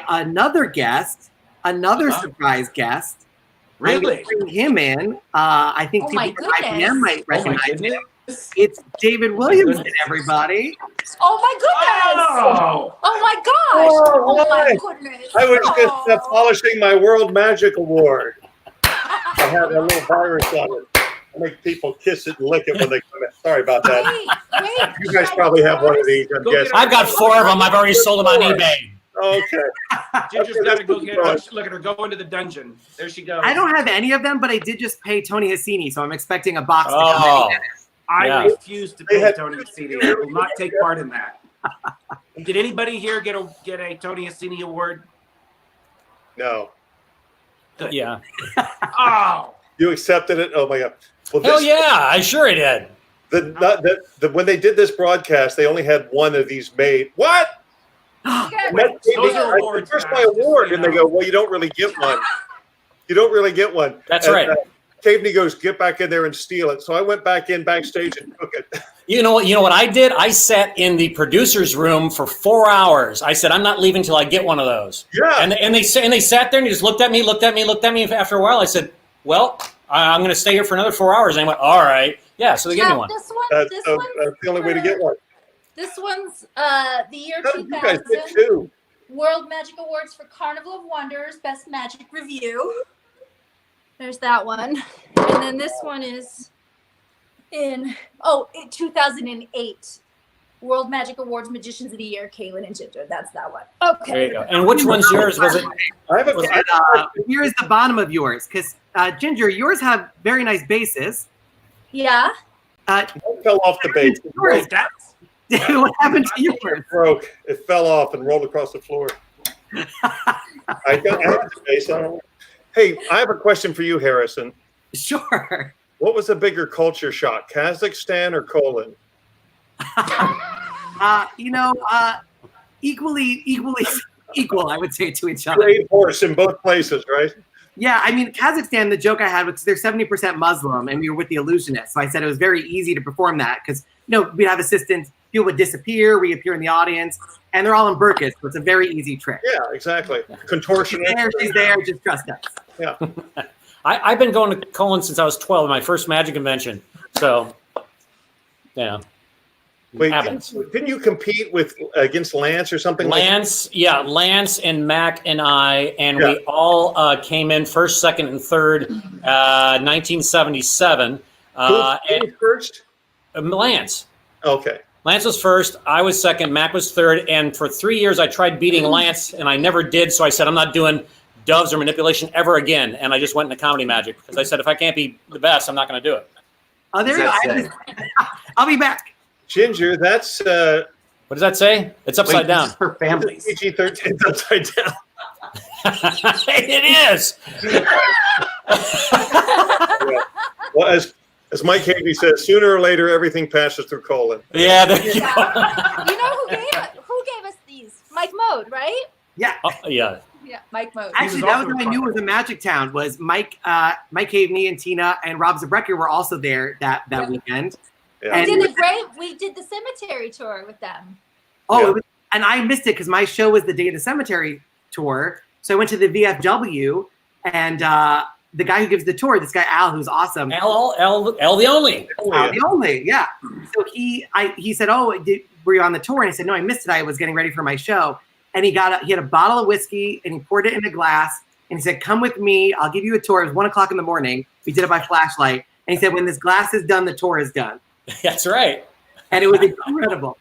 another guest, surprise guest. Really? Bring him in. I think people from IBM might recognize him. It's David Williamson, everybody. Oh my goodness! Oh my gosh! Oh my goodness! I was just polishing my World Magic Award. I had a little virus on it. I make people kiss it and lick it when they come in. Sorry about that. Wait. You guys probably have one of these, I'm guessing. I've got 4 of them. I've already sold them on eBay. Okay. Ginger's got to go get her. Look at her go into the dungeon. There she goes. I don't have any of them, but I did just pay Tony Hassini, so I'm expecting a box to come Oh. in. I refuse to pay Tony Hassini. I will not take part in that. Did anybody here get a Tony Hassini award? No. Good. Yeah. Oh. You accepted it? Oh my God. Well, Hell yeah, I sure did. When they did this broadcast, they only had one of these made. What? Those are awards. Where's my award? And they go, well, you don't really get one. You don't really get one. That's right. Caveney goes, get back in there and steal it. So I went back in backstage and took it. You know what I did? I sat in the producer's room for 4 hours. I said, I'm not leaving till I get one of those. Yeah. And they sat there and they just looked at me. After a while, I said, well, I'm going to stay here for another 4 hours. And I went, all right. Yeah, so they gave me one. That's the only way to get one. This one's the year 2000. You guys did too. World Magic Awards for Carnival of Wonders, Best Magic Review. There's that one. And then this one is in 2008. World Magic Awards Magicians of the Year, Kalin and Jinger. That's that one. Okay. There you go. And which one's yours? Was it? Here is the bottom of yours, because Ginger, yours have very nice bases. Yeah. It fell off the base. What happened to yours? It broke. It fell off and rolled across the floor. I have the base. Hey, I have a question for you, Harrison. Sure. What was a bigger culture shock, Kazakhstan or Kalin? Equal, I would say, to each other. Great horse in both places, right? Yeah, I mean, Kazakhstan, the joke I had was they're 70% Muslim, and we were with the illusionist. So I said it was very easy to perform that because, we'd have assistants, people would disappear, reappear in the audience, and they're all in burqas, so it's a very easy trick. Yeah, exactly. Contortionist. She's there, just trust us. Yeah. I've been going to Kalin since I was 12, my first magic convention. So, yeah. Wait, didn't you compete against Lance or something? Lance and Mac and I, and we all came in first, second, and third, 1977. Who was first? Lance. Okay. Lance was first, I was second, Mac was third, and for 3 years I tried beating Lance, and I never did, so I said I'm not doing doves or manipulation ever again, and I just went into comedy magic, because I said if I can't be the best, I'm not going to do it. Oh, there you go. I'll be back. Ginger, that's... what does that say? It's upside down. For families. PG-13 is upside down. It is. Yeah. Well, as Mike Havey says, sooner or later, everything passes through Kalin. Yeah, there you go. You know who gave us these? Mike Mode, right? Yeah. Yeah. Yeah. Mike Mose. Actually, that was what I knew was a Magic Town. Was Mike Haveney and Tina and Rob Zabrecker were also there that weekend. Yeah. And We did the cemetery tour with them. Oh, it was, and I missed it because my show was the day of the cemetery tour. So I went to the VFW, and the guy who gives the tour, this guy Al, who's awesome. L the only. Al the only, yeah. So he said, "Oh, were you on the tour?" And I said, "No, I missed it. I was getting ready for my show." And he had a bottle of whiskey and he poured it in a glass. And he said, "Come with me. I'll give you a tour." It was 1:00 in the morning. We did it by flashlight. And he said, "When this glass is done, the tour is done." That's right. And it was incredible.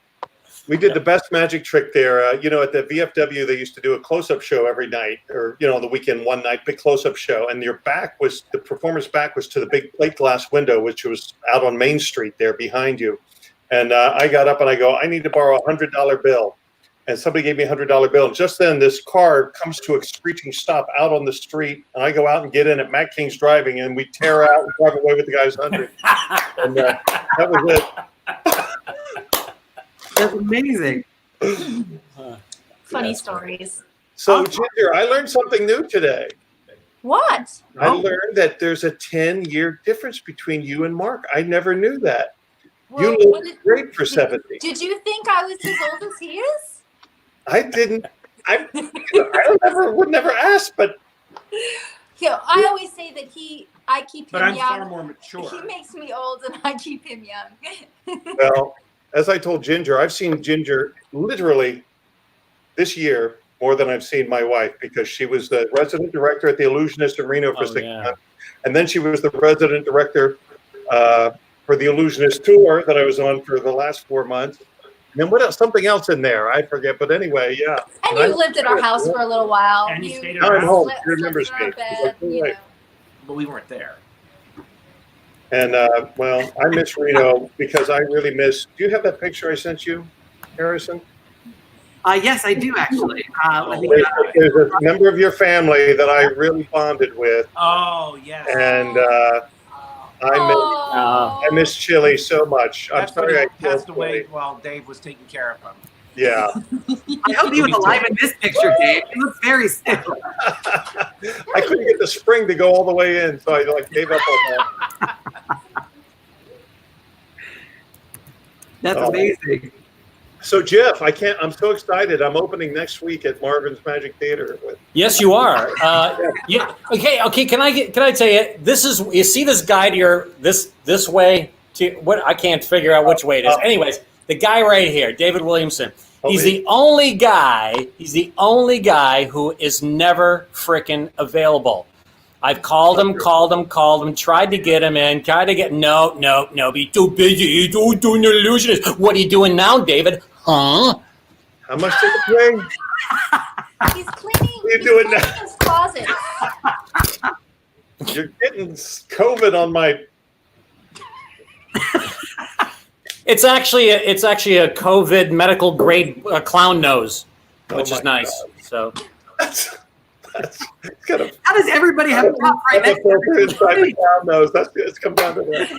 We did the best magic trick there. At the VFW, they used to do a close-up show every night, or the weekend, one night, big close-up show. And the performer's back was to the big plate glass window, which was out on Main Street there behind you. And I got up and I go, "I need to borrow a $100 bill." And somebody gave me a $100 bill. And just then this car comes to a screeching stop out on the street. And I go out and get in at Matt King's driving, and we tear out and drive away with the guy's 100. And that was it. That's amazing. Funny stories. So, Ginger, I learned something new today. What? I learned that there's a 10-year difference between you and Mark. I never knew that. Well, You look great for 70. Did you think I was as old as he is? I didn't. I would never ask, but I always say that I keep him But I'm young. far more mature. He makes me old, and I keep him young. well, as I told Ginger, I've seen Ginger literally this year more than I've seen my wife, because she was the resident director at the Illusionist in Reno for 6 months, and then she was the resident director for the Illusionist tour that I was on for the last 4 months. And then what else? Something else in there. I forget. But anyway, yeah. And you lived at our house for a little while. And you stayed at Now our I'm house. home. slept She remembers in our me. bed, Right. But we weren't there. And well, I miss Reno because I really miss. Do you have that picture I sent you, Harrison? Yes, I do actually. There's a member of your family that I really bonded with, Oh, yes. and I miss Chili so much. I'm That's when sorry he I passed killed away Chili. while Dave was taking care of him. Yeah, I hope he was alive in this picture, Dave. He looks very stiff. I couldn't get the spring to go all the way in, so I gave up on that. That's amazing. So Jeff, I'm so excited. I'm opening next week at Marvin's Magic Theater with. Yes, you are. Yeah. Okay. Can I tell you? You see this guide here. This way to what? I can't figure out which way it is. Anyways, the guy right here, David Williamson. He's the only guy. He's the only guy who is never frickin' available. I've called him, tried to get him in, no, be too busy, doing the illusionist. What are you doing now, David? Huh? How much did it bring? He's cleaning. What are you doing now? His closet. You're getting COVID on my. It's actually a COVID medical grade clown nose, which is nice. God. So That's kind of. How does everybody have a top right next to Inside the everybody? clown nose. It's come down to that.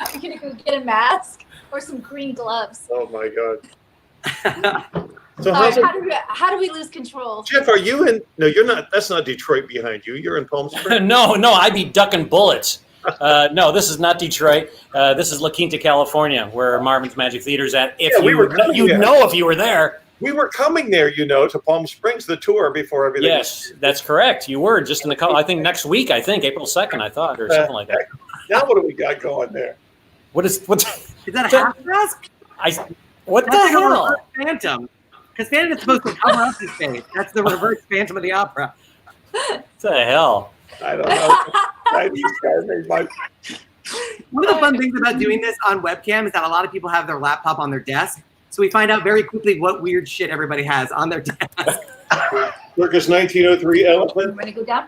Are you gonna go get a mask or some green gloves? Oh my God. So All right, how do we lose control? Jeff, are you in? No, you're not. That's not Detroit behind you. You're in Palm Springs. no, I'd be ducking bullets. No, this is not Detroit. This is La Quinta, California, where Marvin's Magic Theater's at. If you'd know if you were there. We were coming there, to Palm Springs, the tour before everything. Yes, that's correct. You were just in the I think next week. I think April 2nd. I thought, or something like that. Now what do we got going there? What's Is that a half mask? what the That's like a hell? reverse Phantom. Because Phantom is supposed to cover up his face. That's the reverse Phantom of the Opera. What the hell? I don't know. One of the fun things about doing this on webcam is that a lot of people have their laptop on their desk. So we find out very quickly what weird shit everybody has on their desk. Circus 1903 elephant. You want to go down?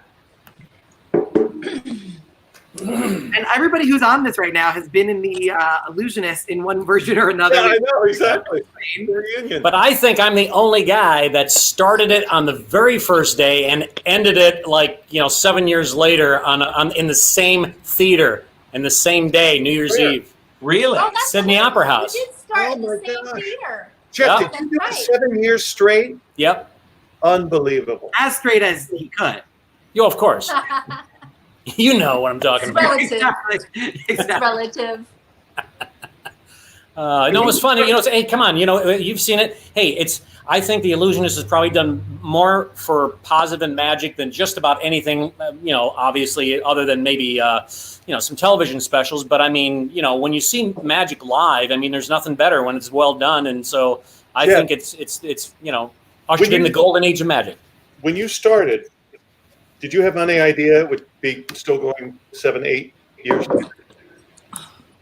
And everybody who's on this right now has been in the Illusionist in one version or another. Yeah, I know, exactly. Reunion. But I think I'm the only guy that started it on the very first day and ended it 7 years later in the same theater in the same day, New Year's Where? Eve. Really? Oh, that's Sydney right. Opera House. We did start Oh in the my same gosh. theater. Jeff, Yeah. did you do it That's right. 7 years straight? Yep. Unbelievable. As straight as he could. Yo, of course. You know what I'm talking about. Relative. Exactly. It's relative. No, it's funny. Hey, come on. You've seen it. Hey, I think The Illusionist has probably done more for positive and magic than just about anything, obviously, other than maybe, some television specials. But I mean, when you see magic live, I mean, there's nothing better when it's well done. And so I think it's ushered in the golden age of magic. When you started, did you have any idea it would be still going 7-8 years?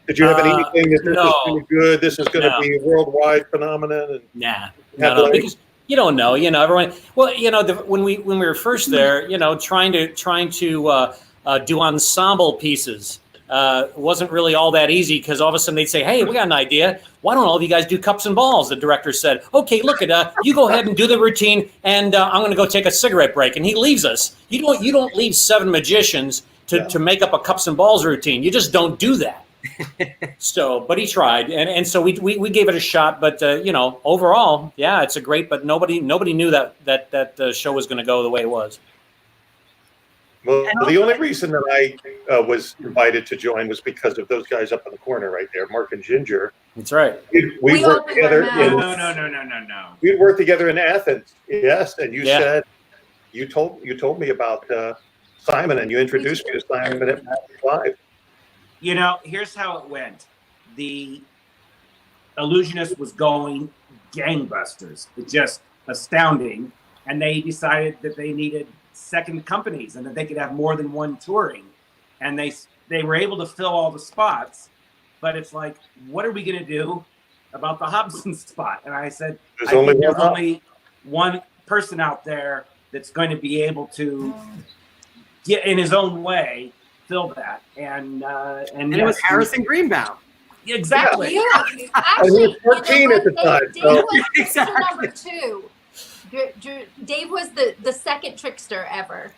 Did you have anything that this is really good? This is going to be a worldwide phenomenon? No, because you don't know. Everyone. Well, when we were first there, trying to do ensemble pieces wasn't really all that easy, because all of a sudden they'd say, "Hey, we got an idea. Why don't all of you guys do cups and balls?" The director said, "Okay, look at you go ahead and do the routine, and I'm going to go take a cigarette break." And he leaves us. You don't leave 7 magicians to make up a cups and balls routine. You just don't do that. So, but he tried, and so we gave it a shot. But overall, yeah, it's a great. But nobody knew that the show was going to go the way it was. Well, the only reason that I was invited to join was because of those guys up in the corner right there, Mark and Ginger. That's right. We worked together. No. We worked together in Athens. Yes, and you said you told me about Simon, and you introduced me to Simon at Magic Live. Here's how it went. The Illusionist was going gangbusters. It's just astounding. And they decided that they needed second companies and that they could have more than one touring. And they were able to fill all the spots. But it's like, what are we going to do about the Hobson spot? And I said, there's only one person out there that's going to be able to get in his own way fill that, and it was Harrison Greenbaum. Exactly. Yeah. Actually, 14 at the time. Dave was trickster number 2. Dave was the second trickster ever.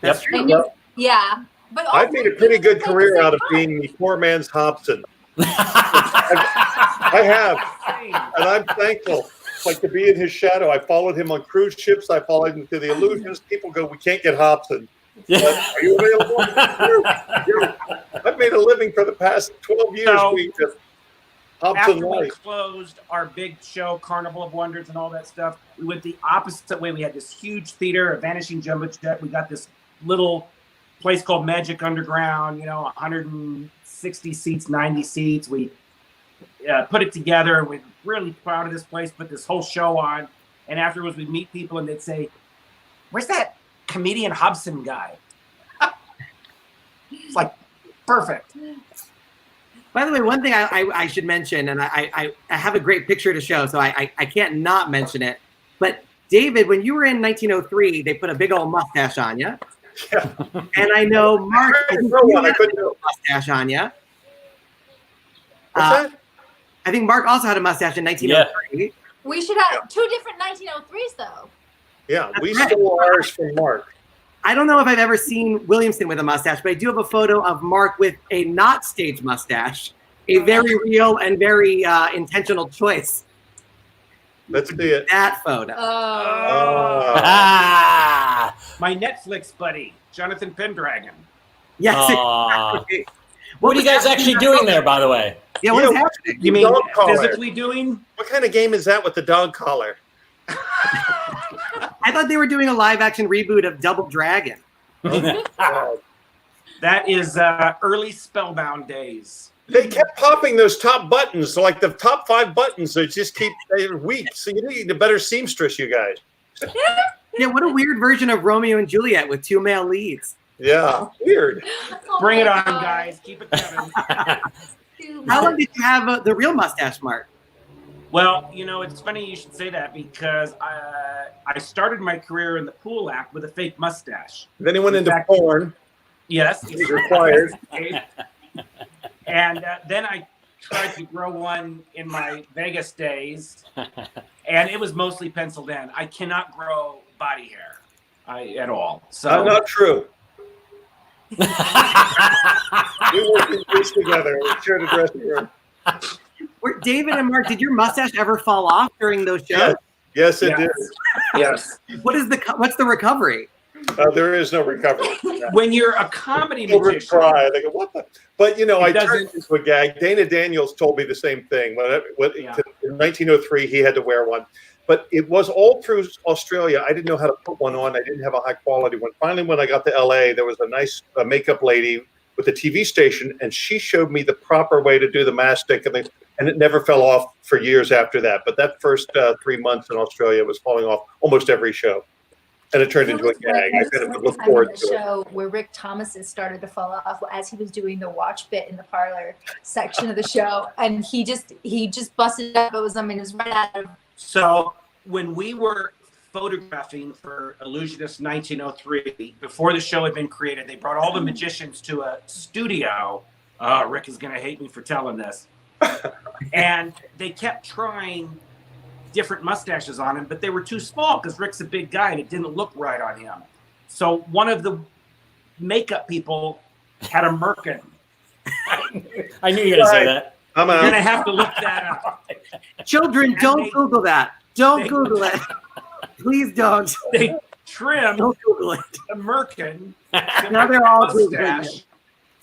That's true. Yeah, but I've made a pretty good career out of being the poor man's Hobson. I have, and I'm thankful. Like, to be in his shadow. I followed him on cruise ships. I followed him to the Illusions. People go, "We can't get Hobson." Are you available? I've made a living for the past 12 years. After we closed our big show, Carnival of Wonders and all that stuff, we went the opposite way. We had this huge theater, a Vanishing Jumbo Jet. We got this little place called Magic Underground, 160 seats, 90 seats. We put it together, and we're really proud of this place, put this whole show on. And afterwards, we'd meet people, and they'd say, "Where's that comedian Hobson guy?" It's like, perfect. By the way, one thing I should mention, and I have a great picture to show, so I can't not mention it. But David, when you were in 1903, they put a big old mustache on you. Yeah. And I know Mark had a mustache on you. What's that? I think Mark also had a mustache in 1903. Yeah. We should have 2 different 1903s, though. Yeah, we stole ours from Mark. I don't know if I've ever seen Williamson with a mustache, but I do have a photo of Mark with a not staged mustache. A very real and very intentional choice. Let's see it. That photo. My Netflix buddy, Jonathan Pendragon. Yes. Exactly. What are you guys actually doing there, by the way? Yeah, what is happening? You mean physically doing? What kind of game is that with the dog collar? I thought they were doing a live-action reboot of Double Dragon. Wow. That is early Spellbound days. They kept popping those top buttons, like the top 5 buttons. They just they're weak. So you need a better seamstress, you guys. Yeah, what a weird version of Romeo and Juliet with 2 male leads. Yeah, weird. Bring it on, guys. Keep it coming. How long did you have the real mustache, Mark? Well, it's funny you should say that, because I started my career in the pool act with a fake mustache. Then he went into porn. Yes. He's required. And then I tried to grow one in my Vegas days, and it was mostly penciled in. I cannot grow body hair at all. So Not true. We worked in this together. We shared a dressing room. David and Mark, did your mustache ever fall off during those shows? Yes, it Yes. did. Yes. What's the recovery? There is no recovery. When you're a comedy Children magician, cry. They go, what the? But It I doesn't- turned into a gag. Dana Daniels told me the same thing. Yeah. In 1903, he had to wear one. But it was all through Australia. I didn't know how to put one on. I didn't have a high quality one. Finally, when I got to LA, there was a nice makeup lady with a TV station, and she showed me the proper way to do the mastic, and it never fell off for years after that. But that first 3 months in Australia was falling off almost every show. And it turned into a gag. I kind of look forward to it. Show where Rick Thomas's started to fall off as he was doing the watch bit in the parlor section of the show, and he just busted up. It was right out of. So when we were photographing for Illusionist 1903, before the show had been created, they brought all the magicians to a studio. Rick is going to hate me for telling this. And they kept trying different mustaches on him, but they were too small because Rick's a big guy and it didn't look right on him. So one of the makeup people had a merkin. I knew you were going to say that. I'm You're out. going to have to look that up. Children, don't Google that. Don't Google it. Please don't. They trimmed Don't Google it. a merkin. Now they're all Googling mustache. it.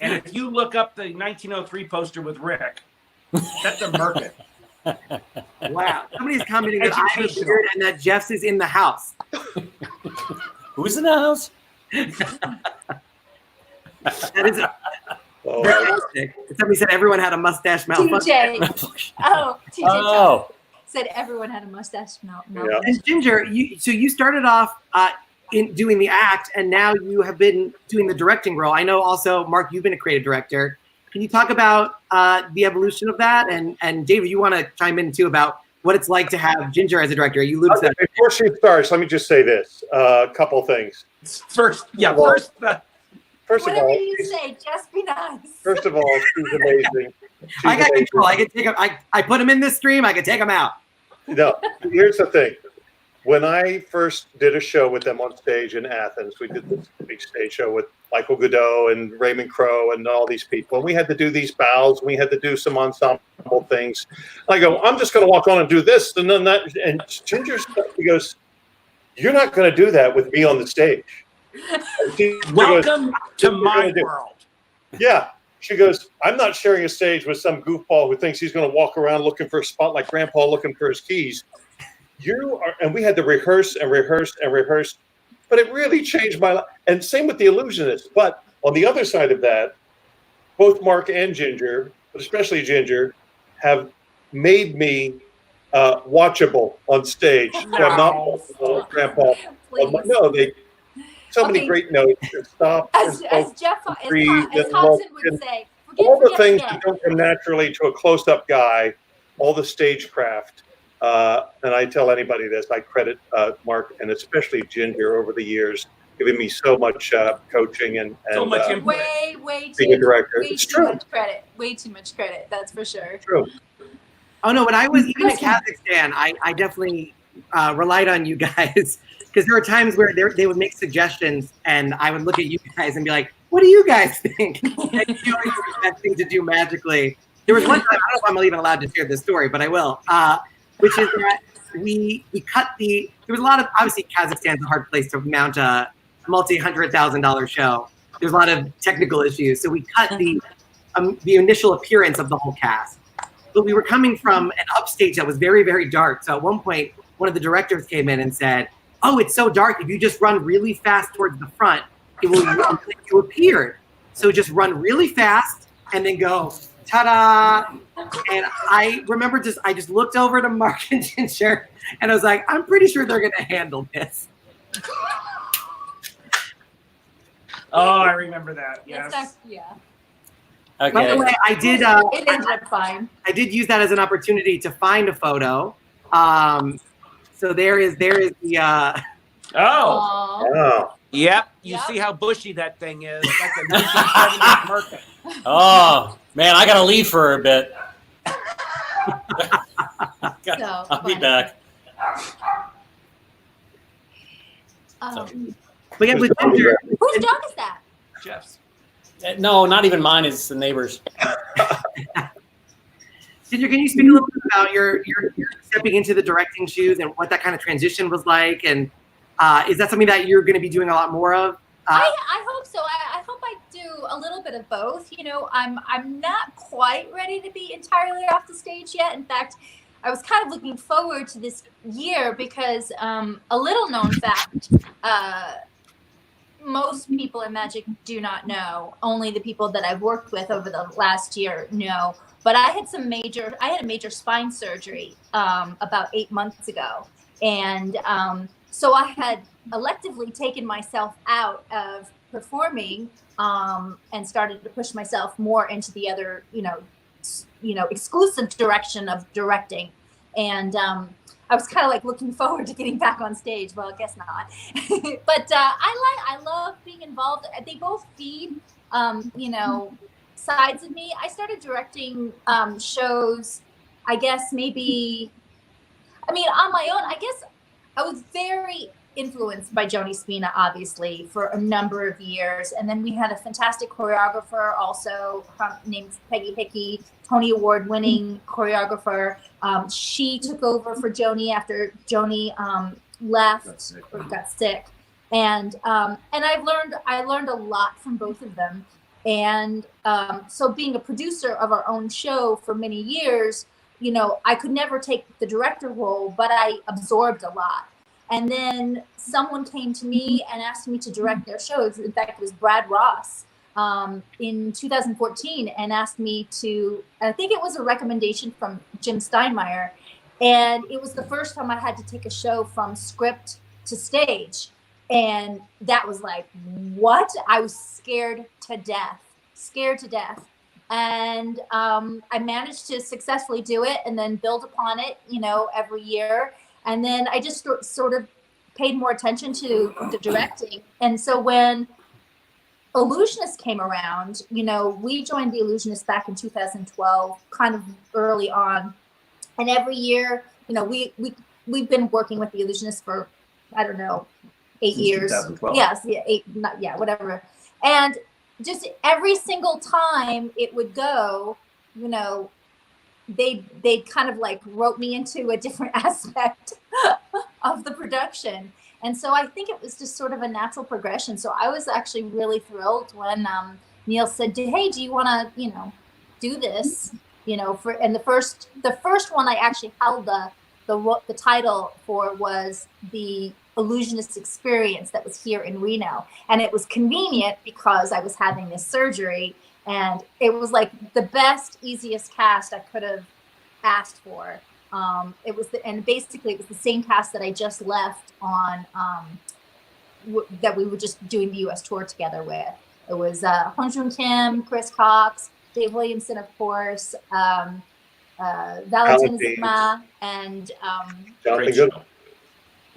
And if you look up the 1903 poster with Rick, that's a merkin. Wow. Somebody's commenting that I have a Educational. beard and that Jeff's is in the house. Who's in the house? That is Oh, fantastic. Somebody said everyone had a mustache malfunction. TJ. Oh, TJ Oh, said everyone had a mustache mouth. Yeah. And Ginger, you started off in doing the act, and now you have been doing the directing role. I know also, Mark, you've been a creative director. Can you talk about the evolution of that? And David, you want to chime in too about what it's like to have Ginger as a director? You lose that. Before she starts, let me just say this: a couple things. First, First of Whatever all, you say, just be nice. first of all, she's amazing. She's I got amazing. control. I can take him. I put him in this stream. I can take him out. No, here's the thing. When I first did a show with them on stage in Athens, we did this big stage show with Michael Godot and Raymond Crowe and all these people. And we had to do these bows. We had to do some ensemble things. I go, I'm just going to walk on and do this and then that. And Ginger, she goes, you're not going to do that with me on the stage. She goes, welcome to "What my you're gonna do?" world. Yeah. She goes, I'm not sharing a stage with some goofball who thinks he's going to walk around looking for a spot like Grandpa looking for his keys. You are, and we had to rehearse and rehearse and rehearse, but it really changed my life. And same with the Illusionist. But on the other side of that, both Mark and Ginger, but especially Ginger, have made me watchable on stage. So I'm not watchable as Grandpa. Please. No, so many Okay. great notes and stop. As and Jeff, breathe as and Hobson look would and say, all the forget, things forget. that don't come naturally to a close-up guy, all the stagecraft, and I tell anybody this, I credit Mark and especially Ginger over the years, giving me so much coaching and So much input. Way being a too, director. way It's too true. much credit. Way too much credit. That's for sure. True. Oh no, when I was even in Kazakhstan, I definitely relied on you guys because there were times where they would make suggestions and I would look at you guys and be like, what do you guys think? And you always were the best thing to do magically. There was one time, I don't know if I'm even allowed to share this story, but I will, which is that we cut there was a lot of, obviously Kazakhstan's a hard place to mount a multi-$100,000 show. There's a lot of technical issues. So we cut the initial appearance of the whole cast. But we were coming from an upstage that was very, very dark. So at one point, one of the directors came in and said, oh, it's so dark. If you just run really fast towards the front, it will look like you appeared. So just run really fast and then go, ta-da. And I remember I just looked over to Mark and Ginger and I was like, I'm pretty sure they're going to handle this. Oh, I remember that. That's Yes. yeah. By the okay. way, I did. It ended up fine. I did use that as an opportunity to find a photo. So there is the. Oh, Aw. Oh, yep. You Yep. see how bushy that thing is. That's a 1970s Merkin. Oh, man, I got to leave for a bit. So I'll be funny. back. But yeah, with Ginger, Whose dog is that? Jeff's. No, not even mine. It's the neighbors. Ginger, can you speak a little bit about your stepping into the directing shoes and what that kind of transition was like? And is that something that you're going to be doing a lot more of? I hope so. I hope I do a little bit of both. You know, I'm not quite ready to be entirely off the stage yet. In fact, I was kind of looking forward to this year because a little known fact, most people in magic do not know. Only the people that I've worked with over the last year know. But I had a major spine surgery about 8 months ago. And so I had electively taken myself out of performing and started to push myself more into the other, exclusive direction of directing. And I was kind of like looking forward to getting back on stage. Well, I guess not. But I love being involved. They both feed, sides of me. I started directing shows, I guess maybe, on my own. I guess I was very influenced by Joni Spina, obviously, for a number of years. And then we had a fantastic choreographer also named Peggy Hickey, Tony Award-winning choreographer. She took over for Joni after Joni left or got sick. And I learned a lot from both of them. And so being a producer of our own show for many years, I could never take the director role, but I absorbed a lot. And then someone came to me and asked me to direct their shows. In fact, it was Brad Ross in 2014 and asked me to, I think it was a recommendation from Jim Steinmeier. And it was the first time I had to take a show from script to stage. And that was like, what? I was scared to death. And I managed to successfully do it and then build upon it, every year. And then I just sort of paid more attention to the directing. And so when Illusionist came around, we joined the Illusionist back in 2012, kind of early on. And every year, we've been working with the Illusionist for, I don't know, 8 years. 2012. Yes, yeah, whatever. And just every single time it would go, they kind of like wrote me into a different aspect of the production. And so I think it was just sort of a natural progression. So I was actually really thrilled when Neil said, hey, do you want to, do this, and the first one I actually held the title for was the Illusionist Experience that was here in Reno. And it was convenient because I was having this surgery. And it was like the best, easiest cast I could have asked for. Basically it was the same cast that I just left on, that we were just doing the U.S. tour together with. It was Honjun Kim, Chris Cox, Dave Williamson, of course, Valentina Zima, and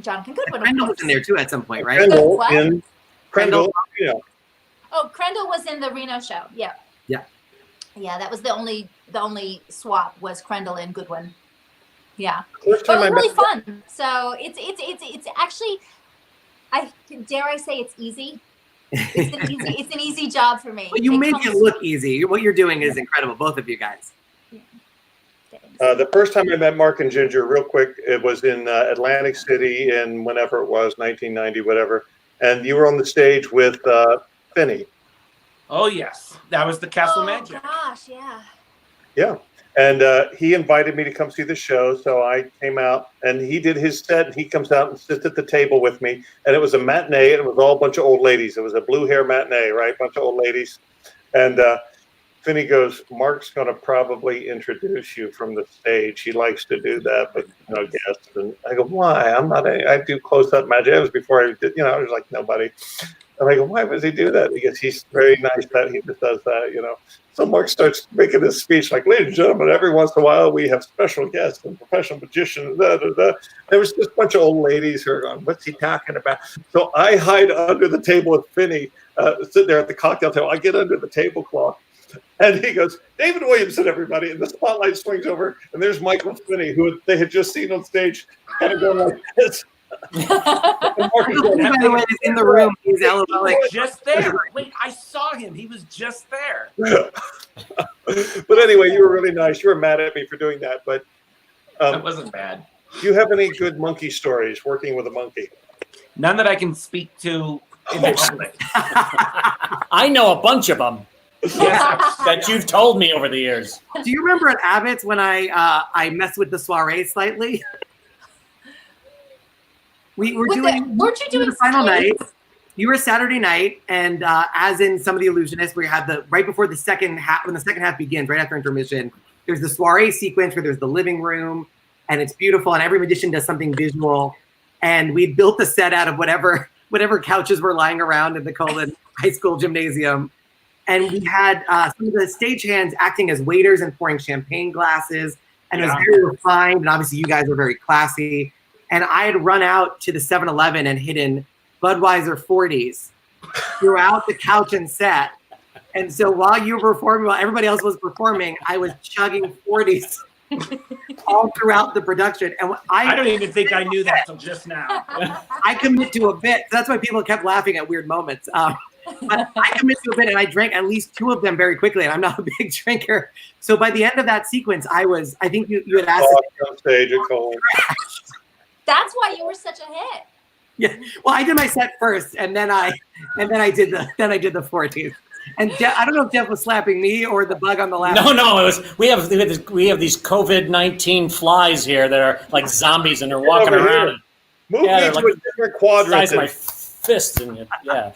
Jonathan Goodwin. Crandall was in there too at some point, right? Crandall. Oh, Crandall was in the Reno show. Yeah. Yeah, that was the only swap was Crandall and Goodwin. Yeah, but it was really fun. So it's actually, dare I say it's easy. It's an easy job for me. Well, you make it look easy. What you're doing is incredible, both of you guys. The first time I met Mark and Ginger, real quick, it was in Atlantic City in whenever it was, 1990, whatever. And you were on the stage with Finney. Oh, yes. That was the Castle Magic. Oh, gosh, yeah. Yeah. And he invited me to come see the show. So I came out and he did his set. And he comes out and sits at the table with me. And it was a matinee. And it was all a bunch of old ladies. It was a blue hair matinee, right? Bunch of old ladies. And Finney goes, Mark's going to probably introduce you from the stage. He likes to do that, but no guests. And I go, why? I do close-up magic. It was before I did, I was like nobody. And I go, why does he do that? Because he's very nice that he just does that, So Mark starts making this speech like, ladies and gentlemen, every once in a while we have special guests and professional magicians. There was just a bunch of old ladies who are going, what's he talking about? So I hide under the table with Finney, sitting there at the cocktail table. I get under the tablecloth. And he goes, David Williamson, everybody. And the spotlight swings over. And there's Michael Finney, who they had just seen on stage, kind of going like this. By the way, is in the room. He's just there. Wait, I saw him. He was just there. But anyway, you were really nice. You were mad at me for doing that, but That wasn't bad. do you have any good monkey stories working with a monkey? None that I can speak to in public. I know a bunch of them Yes, that you've told me over the years. Do you remember at Abbott's when I messed with the soiree slightly? We were Weren't you doing the final slates? night. You were Saturday night, and as in some of the Illusionists, we had the right before the second half, when the second half begins, right after intermission. There's the soiree sequence where there's the living room, and it's beautiful, and every magician does something visual. And we built the set out of whatever couches were lying around in the Kalin High School gymnasium, and we had some of the stagehands acting as waiters and pouring champagne glasses, and it was very refined. And obviously, you guys were very classy. And I had run out to the 7-Eleven and hidden Budweiser 40s throughout the couch and set. And so while you were performing, while everybody else was performing, I was chugging 40s all throughout the production. And I don't even think I knew that till just now. I commit to a bit. That's why people kept laughing at weird moments. But I commit to a bit, and I drank at least 2 of them very quickly. And I'm not a big drinker. So by the end of that sequence, I think you had asked. On stage at Kalin. That's why you were such a hit. Yeah. Well, I did my set first, and then I did the 40s. And I don't know if Jeff was slapping me or the bug on the lap. No, it was we have these COVID-19 flies here that are like zombies, and they're walking over around. here. Move Yeah, me they're to like a different quadrant. Size of my fists, and yeah.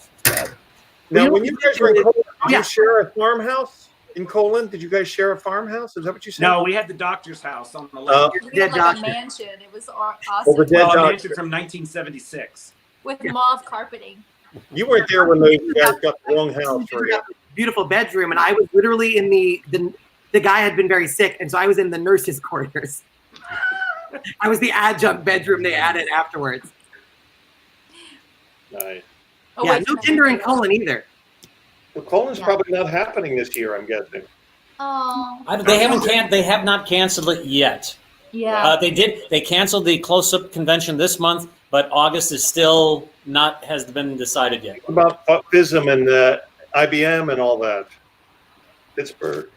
Now, when you guys were in Kalin, did yeah. you share a farmhouse in Kalin? Did you guys share a farmhouse? Is that what you said? No, we had the doctor's house on the left. We had like doctor. a mansion. It was awesome. Oh, the dead Well, a doctor. mansion from 1976. With mauve carpeting. You weren't there when they got the wrong house for you. Beautiful bedroom, and I was literally in the guy had been very sick, and so I was in the nurses' quarters. I was the adjunct bedroom they added afterwards. Nice. Oh, Yeah, wait, no Tinder in Kalin either. Well, Kalin's Yeah. probably not happening this year, I'm guessing. Oh, They have not canceled it yet. yeah. They canceled the close-up convention this month, but August is still has been decided yet. What about FISM and IBM and all that? Pittsburgh.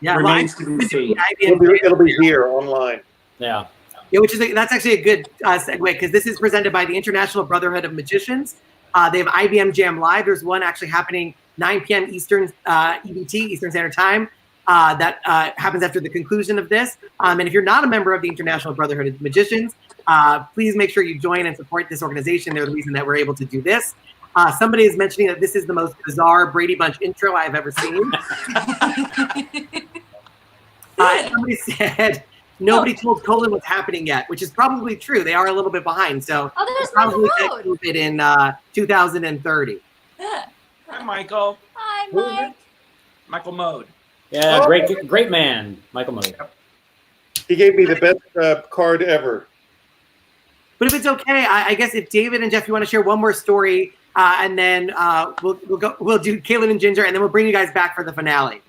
Yeah, Remains to be seen. It'll be here online. Yeah. Yeah, that's actually a good segue, because this is presented by the International Brotherhood of Magicians. They have IBM Jam Live. There's one actually happening 9 p.m. Eastern EBT, Eastern Standard Time. That happens after the conclusion of this. And if you're not a member of the International Brotherhood of Magicians, please make sure you join and support this organization. They're the reason that we're able to do this. Somebody is mentioning that this is the most bizarre Brady Bunch intro I've ever seen. Somebody said nobody told Kalin what's happening yet, which is probably true. They are a little bit behind. So There's probably Michael get in 2030. Hi, Michael. Hi, Mike. Michael Mode. Yeah, great man, Michael Moody. He gave me the best card ever. But if it's okay, I guess if David and Jeff, you want to share one more story, and then we'll do Kalin and Jinger, and then we'll bring you guys back for the finale.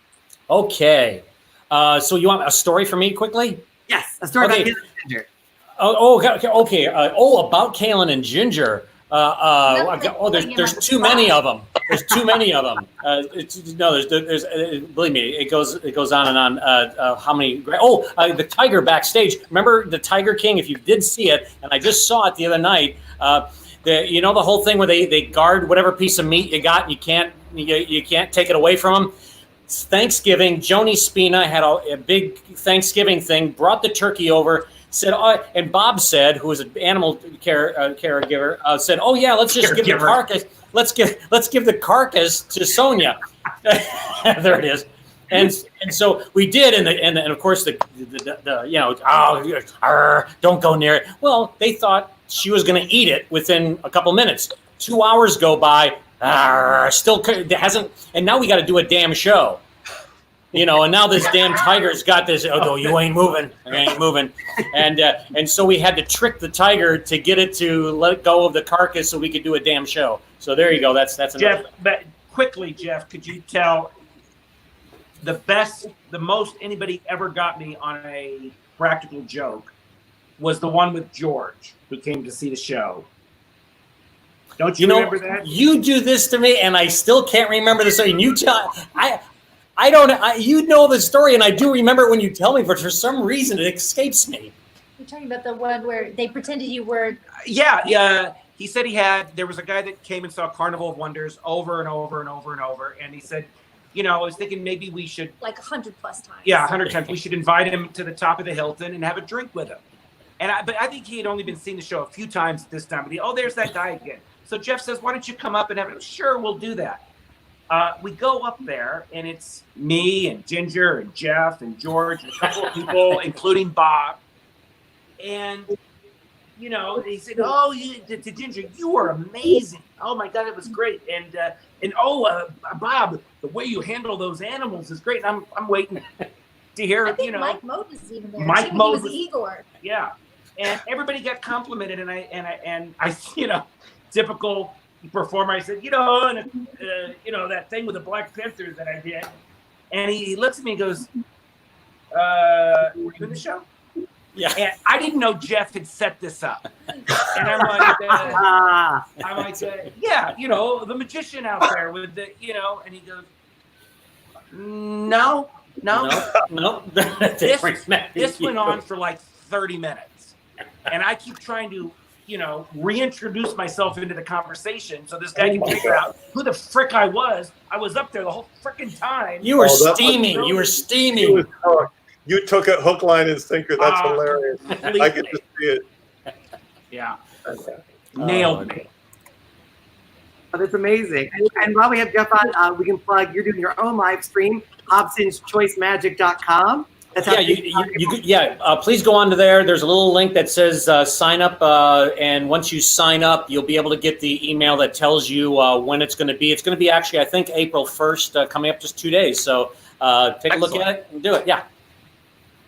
Okay. So you want a story for me quickly? Yes, a story Okay. about Kalin and Jinger. Okay. About Kalin and Ginger. There's too many of them. There's too many of them. There's believe me, it goes on and on. How many? The tiger backstage. Remember the Tiger King? If you did see it, and I just saw it the other night. The whole thing where they guard whatever piece of meat you got, and you can't take it away from them. Thanksgiving, Joni Spina had a big Thanksgiving thing. Brought the turkey over. Said, and Bob said, who was an animal caregiver, said, "Oh yeah, let's just give the carcass. Let's give the carcass to Sonia." There it is, and so we did, and of course the don't go near it. Well, they thought she was going to eat it within a couple minutes. 2 hours go by, still hasn't, and now we got to do a damn show. And now this damn tiger's got this. Oh, you ain't moving. And so we had to trick the tiger to get it to let go of the carcass so we could do a damn show. So there you go. That's enough. Jeff, but quickly, Jeff, could you tell the most anybody ever got me on a practical joke was the one with George, who came to see the show. Don't you remember that? You do this to me, and I still can't remember the story. And you tell I don't. You know the story, and I do remember it when you tell me, but for some reason it escapes me. You're talking about the one where they pretended you were. Yeah. He said there was a guy that came and saw Carnival of Wonders over and over and over and over, and he said, I was thinking maybe we should, like 100+ times. Yeah, 100 times. We should invite him to the top of the Hilton and have a drink with him. But I think he had only been seeing the show a few times at this time. But there's that guy again. So Jeff says, why don't you come up and have it? Sure, we'll do that. We go up there, and it's me and Ginger and Jeff and George and a couple of people, including Bob. And, he said, to Ginger, you were amazing. Oh, my God, it was great. And Bob, the way you handle those animals is great. And I'm waiting to hear, I think Mike Mode was even there. Mike Mode was Igor. Yeah. And everybody got complimented. And I typical performer, I said, that thing with the Black Panthers that I did. And he looks at me and goes, were you in the show? Yeah. And I didn't know Jeff had set this up. And I'm like, yeah, the magician out there with the, and he goes, no. This went on for like 30 minutes. And I keep trying to, reintroduce myself into the conversation so this guy can figure out who the frick I was. I was up there the whole frickin' time. You were steaming. You were steaming. You took it hook, line, and sinker. That's hilarious. Completely. I get to see it. Yeah. Nailed me. Oh, that's amazing. And while we have Jeff on, we can plug, you're doing your own live stream, hobsonschoicemagic.com. That's how please go on to there. There's a little link that says sign up, and once you sign up, you'll be able to get the email that tells you when it's going to be. It's going to be actually, I think, April 1st, coming up just 2 days. So take a look at it and do it. Yeah.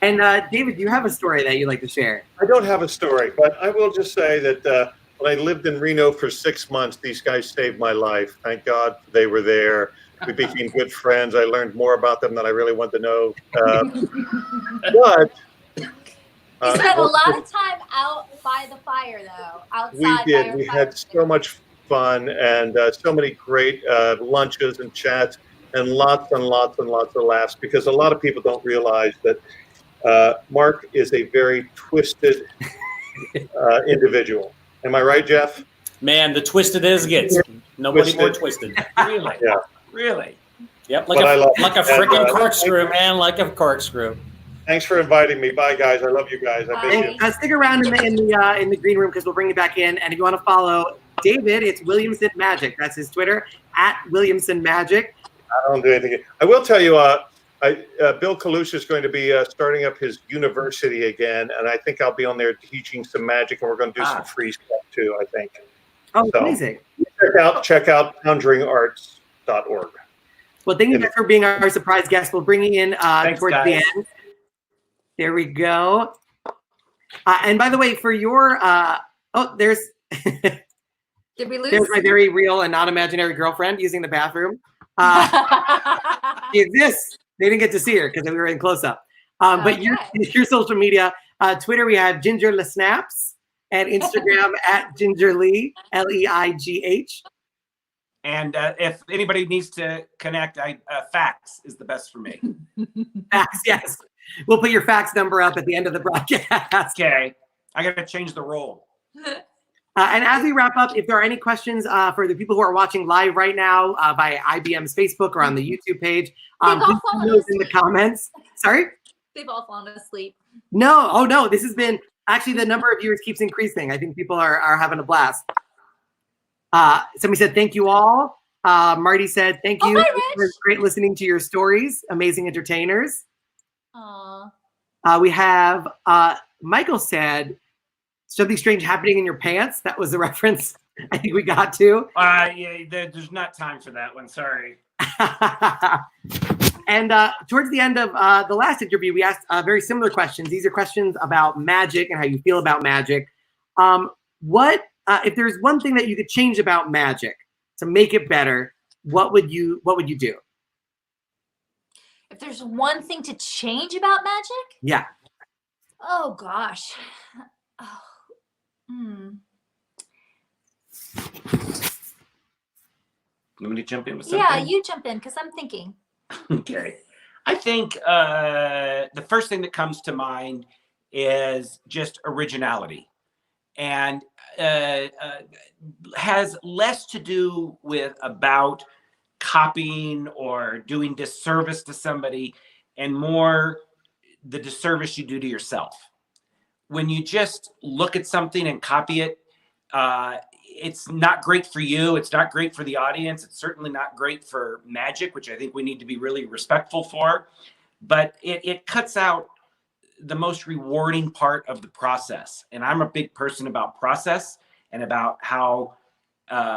And David, do you have a story that you'd like to share? I don't have a story, but I will just say that when I lived in Reno for 6 months, these guys saved my life. Thank God they were there. We became good friends. I learned more about them than I really wanted to know. But you spent a lot of time out by the fire, though. Outside. We did. We had so much fun and so many great lunches and chats and lots and lots and lots of laughs, because a lot of people don't realize that Mark is a very twisted individual. Am I right, Jeff? Man, the twisted is gets. Nobody more twisted. Really? Yeah. Really? Yep, like a freaking corkscrew, man, like a corkscrew. Thanks for inviting me. Bye, guys. I love you guys. I miss you. Stick around in the green room because we'll bring you back in. And if you want to follow David, it's Williamson Magic. That's his Twitter, @Williamson Magic. I don't do anything. I will tell you, Bill Kalush is going to be starting up his university again, and I think I'll be on there teaching some magic, and we're going to do some free stuff too, I think. Oh, so, amazing. Check out conjuringarts.org. Well, thank you guys for being our surprise guest. We'll bring you in towards the end. There we go. And by the way, for your there's did we lose? There's my very real and not imaginary girlfriend using the bathroom. She exists. They didn't get to see her because we were in close up. But your social media, Twitter, we have Ginger Le Snaps, and Instagram @GingerLeigh, Leigh. And if anybody needs to connect, fax is the best for me. Fax, yes. We'll put your fax number up at the end of the broadcast. Okay. I got to change the role. And as we wrap up, if there are any questions for the people who are watching live right now via IBM's Facebook or on the YouTube page, please put those in the comments. Sorry? They've all fallen asleep. No. Oh, no. This has been, actually, the number of viewers keeps increasing. I think people are having a blast. Somebody said, thank you all. Marty said, thank you. Hi, it was great listening to your stories. Amazing entertainers. Aww. We have Michael said, something strange happening in your pants. That was the reference I think we got to. Yeah, there's not time for that one. Sorry. And towards the end of the last interview, we asked very similar questions. These are questions about magic and how you feel about magic. What if there's one thing that you could change about magic to make it better? What would you do? If there's one thing to change about magic? Yeah. Oh gosh. Oh. You want me to jump in with something? Yeah, you jump in because I'm thinking. Okay. I think the first thing that comes to mind is just originality, and has less to do with about copying or doing disservice to somebody, and more the disservice you do to yourself. When you just look at something and copy it, it's not great for you. It's not great for the audience. It's certainly not great for magic, which I think we need to be really respectful for. But it cuts out the most rewarding part of the process. And I'm a big person about process and about how,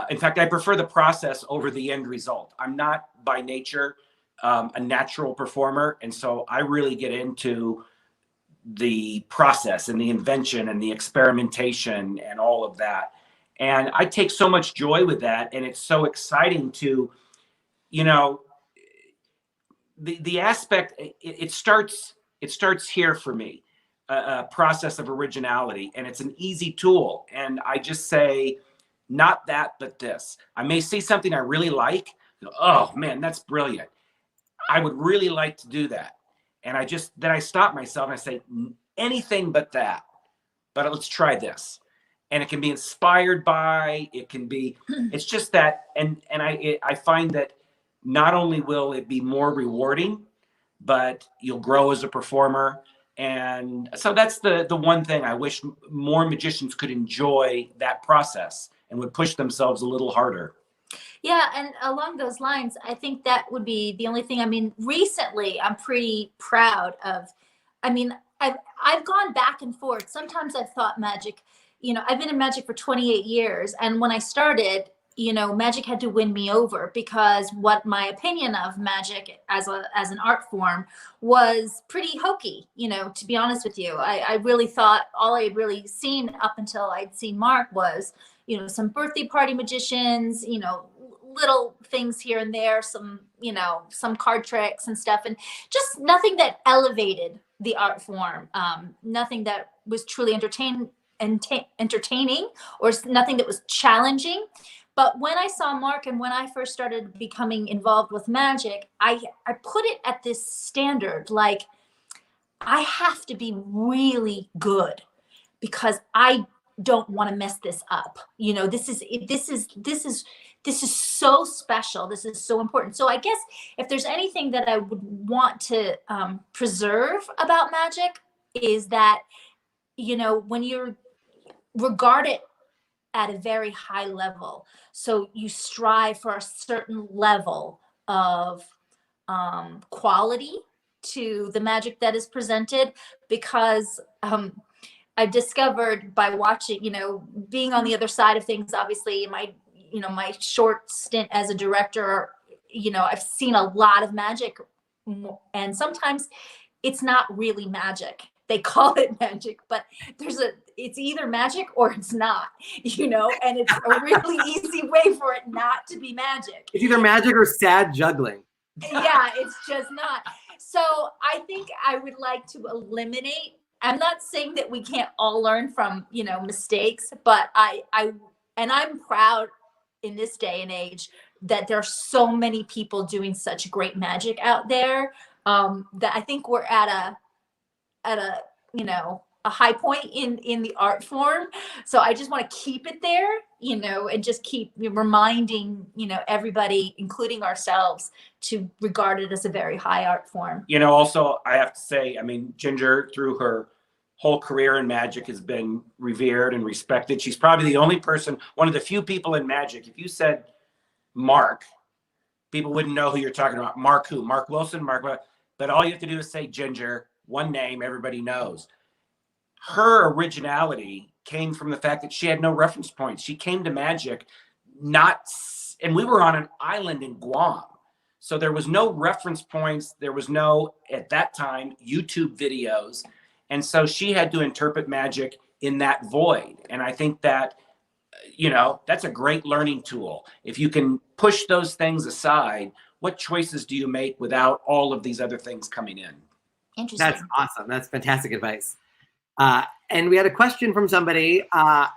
in fact, I prefer the process over the end result. I'm not by nature a natural performer. And so I really get into the process and the invention and the experimentation and all of that. And I take so much joy with that. And it's so exciting to, you know, the aspect, it starts here for me, a process of originality, and it's an easy tool. And I just say, not that, but this. I may see something I really like. Oh man, that's brilliant. I would really like to do that. And then I stop myself and I say, anything but that, but let's try this. And it can be inspired by, it can be, it's just that. And I find that not only will it be more rewarding, but you'll grow as a performer. And so that's the one thing I wish more magicians could enjoy that process and would push themselves a little harder. Yeah, and along those lines, I think that would be the only thing. I mean, recently I'm pretty proud of, I mean, I've gone back and forth. Sometimes I've thought magic, you know, I've been in magic for 28 years. And when I started, you know, magic had to win me over, because what my opinion of magic as an art form was pretty hokey, you know, to be honest with you. I really thought all I had really seen up until I'd seen Mark was, you know, some birthday party magicians, you know, little things here and there, some, you know, some card tricks and stuff, and just nothing that elevated the art form, nothing that was truly entertaining, or nothing that was challenging. But when I saw Mark and when I first started becoming involved with magic, I put it at this standard, like, I have to be really good because I don't want to mess this up. You know, this is so special. This is so important. So I guess if there's anything that I would want to preserve about magic, is that, you know, when you're regarded at a very high level, so you strive for a certain level of quality to the magic that is presented, because I've discovered by watching, you know, being on the other side of things, obviously my short stint as a director, you know, I've seen a lot of magic, and sometimes it's not really magic. They call it magic, but it's either magic or it's not, you know, and it's a really easy way for it not to be magic. It's either magic or sad juggling. Yeah, it's just not. So I think I would like to eliminate, I'm not saying that we can't all learn from, you know, mistakes, but I'm proud in this day and age that there's so many people doing such great magic out there, that I think we're at a you know, a high point in the art form. So I just want to keep it there, you know, and just keep reminding, you know, everybody, including ourselves, to regard it as a very high art form. You know, also I have to say, I mean, Jinger, through her whole career in magic, has been revered and respected. She's probably the only person, one of the few people in magic. If you said Mark, people wouldn't know who you're talking about. Mark who? Mark Wilson? Mark what? But all you have to do is say Jinger, one name, everybody knows. Her originality came from the fact that she had no reference points. She came to magic and we were on an island in Guam. So there was no reference points. There was no, at that time, YouTube videos. And so she had to interpret magic in that void. And I think that, you know, that's a great learning tool. If you can push those things aside, what choices do you make without all of these other things coming in? Interesting. That's awesome. That's fantastic advice. And we had a question from somebody, I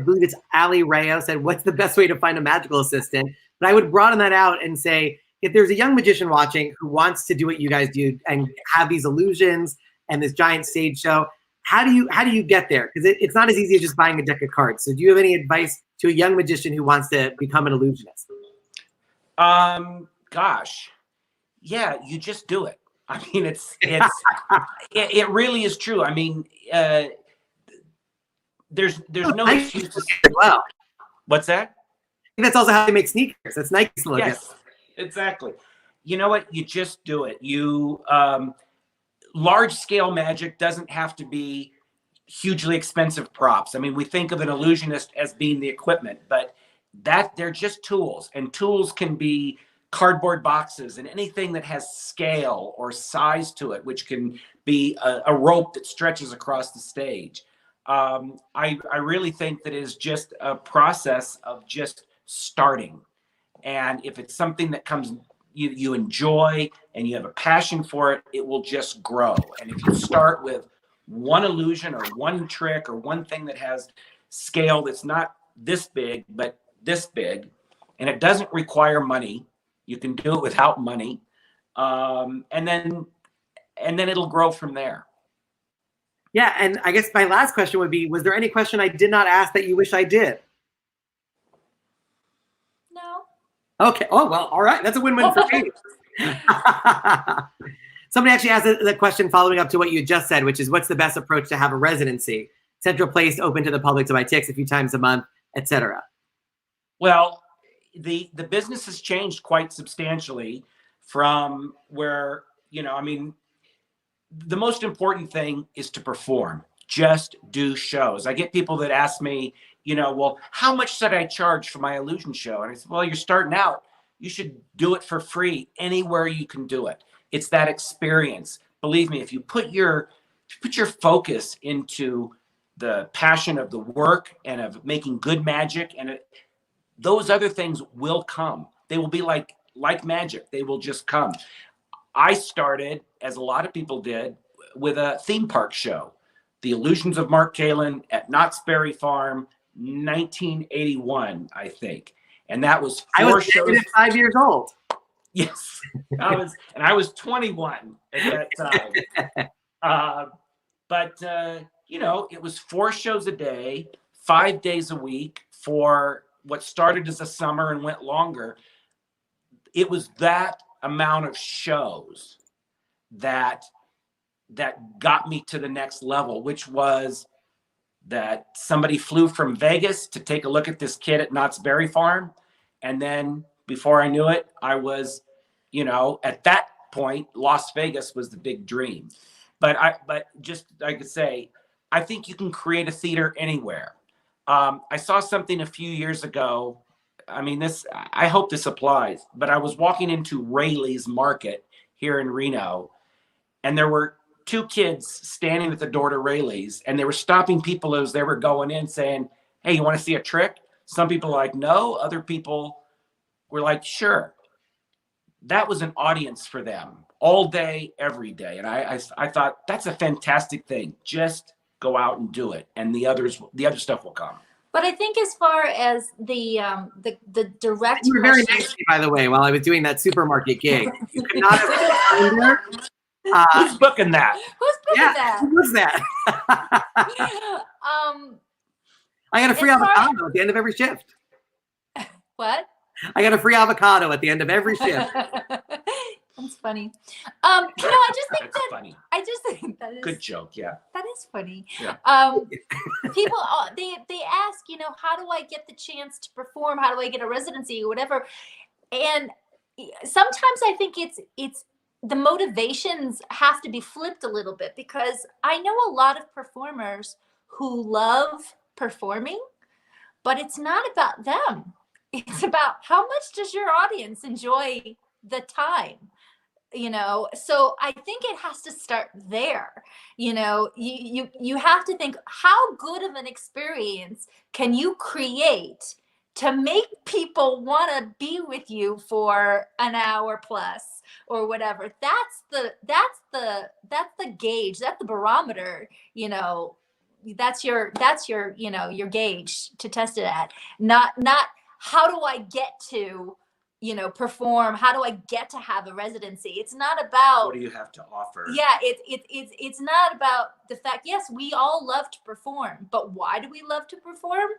believe it's Ali Rayo, said, what's the best way to find a magical assistant? But I would broaden that out and say, if there's a young magician watching who wants to do what you guys do and have these illusions and this giant stage show, how do you get there? Because it's not as easy as just buying a deck of cards. So do you have any advice to a young magician who wants to become an illusionist? Gosh, yeah, you just do it. I mean, it really is true. I mean, there's no excuses. Wow. What's that? I think that's also how they make sneakers. That's Nike's logo. Yes, exactly. You know what? You just do it. You large scale magic doesn't have to be hugely expensive props. I mean, we think of an illusionist as being the equipment, but they're just tools, and tools can be cardboard boxes and anything that has scale or size to it, which can be a rope that stretches across the stage. I really think that it is just a process of just starting. And if it's something that you enjoy and you have a passion for it, it will just grow. And if you start with one illusion or one trick or one thing that has scale that's not this big, but this big, and it doesn't require money, you can do it without money. And then it'll grow from there. Yeah, and I guess my last question would be, was there any question I did not ask that you wish I did? No. Okay. Oh, well, all right. That's a win-win for me. Somebody actually asked the question following up to what you just said, which is, what's the best approach to have a residency? Central place, open to the public to buy tickets a few times a month, etc. Well, the business has changed quite substantially from where, I mean, the most important thing is to perform. Just do shows. I get people that ask me, well, how much should I charge for my illusion show? And I said, well, you're starting out. You should do it for free anywhere you can do it. It's that experience. Believe me, if you put your focus into the passion of the work and of making good magic, and those other things will come. They will be like magic. They will just come. I started, as a lot of people did, with a theme park show, The Illusions of Mark Kalin at Knott's Berry Farm, 1981, I think. And that was I four was shows. 5 years old. Yes, I was 21 at that time. But it was 4 shows a day, 5 days a week for what started as a summer and went longer. It was that amount of shows that got me to the next level, which was that somebody flew from Vegas to take a look at this kid at Knott's Berry Farm. And then before I knew it, I was, at that point, Las Vegas was the big dream. But just like I say, I think you can create a theater anywhere. I saw something a few years ago. I mean, I hope this applies, but I was walking into Rayleigh's Market here in Reno, and there were 2 kids standing at the door to Rayleigh's, and they were stopping people as they were going in saying, hey, you want to see a trick? Some people were like, no. Other people were like, sure. That was an audience for them all day, every day. And I thought, that's a fantastic thing. Just go out and do it. And the other stuff will come. But I think as far as the direct, you were very nice to me, by the way, while I was doing that supermarket gig. You could not have there. Who's booking that? Who's booking that? Who was that? I got a free avocado at the end of every shift. What? I got a free avocado at the end of every shift. That's funny. I just think that's funny. I just think that is good joke. Yeah, that is funny. Yeah. People they ask, how do I get the chance to perform? How do I get a residency or whatever? And sometimes I think it's the motivations have to be flipped a little bit, because I know a lot of performers who love performing, but it's not about them. It's about how much does your audience enjoy the time, so I think it has to start there. You have to think, how good of an experience can you create to make people want to be with you for an hour plus or whatever. That's the gauge, that's the barometer, that's your your gauge to test it at. Not how do I get to perform? How do I get to have a residency? It's not about what do you have to offer. Yeah, it's not about the fact, yes, we all love to perform, but why do we love to perform?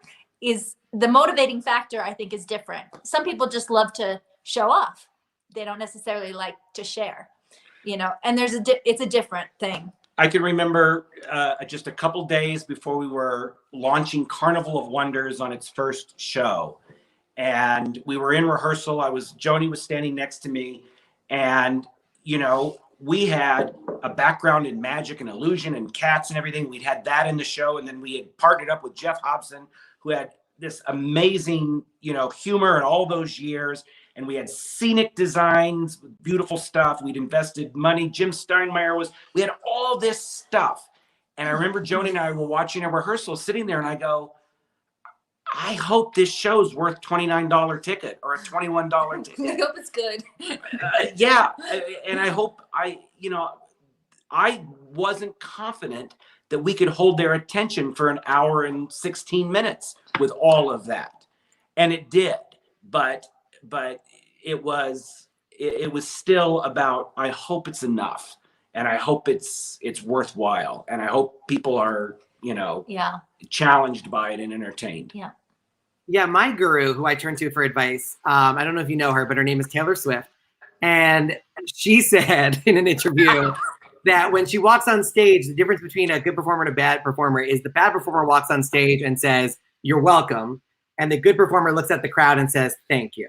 Is the motivating factor, I think, is different. Some people just love to show off. They don't necessarily like to share, and it's a different thing. I can remember just a couple days before we were launching Carnival of Wonders on its first show. And we were in rehearsal. Joni was standing next to me. And, we had a background in magic and illusion and cats and everything. We'd had that in the show. And then we had partnered up with Jeff Hobson, who had this amazing, humor in all those years. And we had scenic designs, beautiful stuff. We'd invested money. Jim Steinmeier we had all this stuff. And I remember Joni and I were watching a rehearsal, sitting there, and I go, I hope this show's worth $29 ticket or a $21 ticket. I hope it's good. Yeah. And I hope I wasn't confident that we could hold their attention for an hour and 16 minutes with all of that. And it did. But it was still about, I hope it's enough, and I hope it's worthwhile, and I hope people are challenged by it and entertained. Yeah, my guru, who I turn to for advice, I don't know if you know her, but her name is Taylor Swift, and she said in an interview that when she walks on stage, the difference between a good performer and a bad performer is the bad performer walks on stage and says, "You're welcome," and the good performer looks at the crowd and says, "Thank you."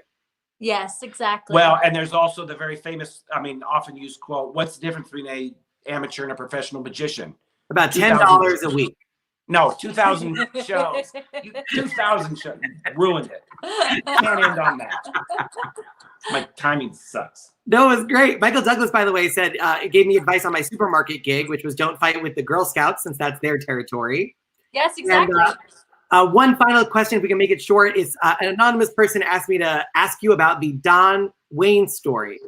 Yes, exactly. Well, and there's also the very famous, often used quote, what's the difference between a amateur and a professional magician? About $10 a week. No, 2,000 shows. 2,000 shows. Ruined it. Can't end on that. My timing sucks. No, it was great. Michael Douglas, by the way, said, gave me advice on my supermarket gig, which was don't fight with the Girl Scouts since that's their territory. Yes, exactly. And, one final question, if we can make it short, is an anonymous person asked me to ask you about the Don Wayne story.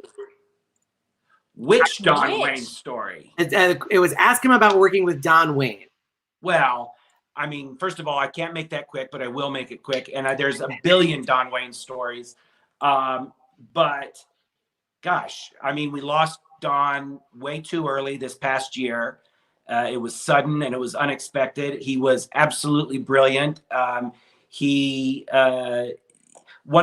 Which Don Wayne story? It was ask him about working with Don Wayne. Well, first of all, I can't make that quick, but I will make it quick. And there's a billion Don Wayne stories. But gosh, we lost Don way too early this past year. It was sudden and it was unexpected. He was absolutely brilliant. One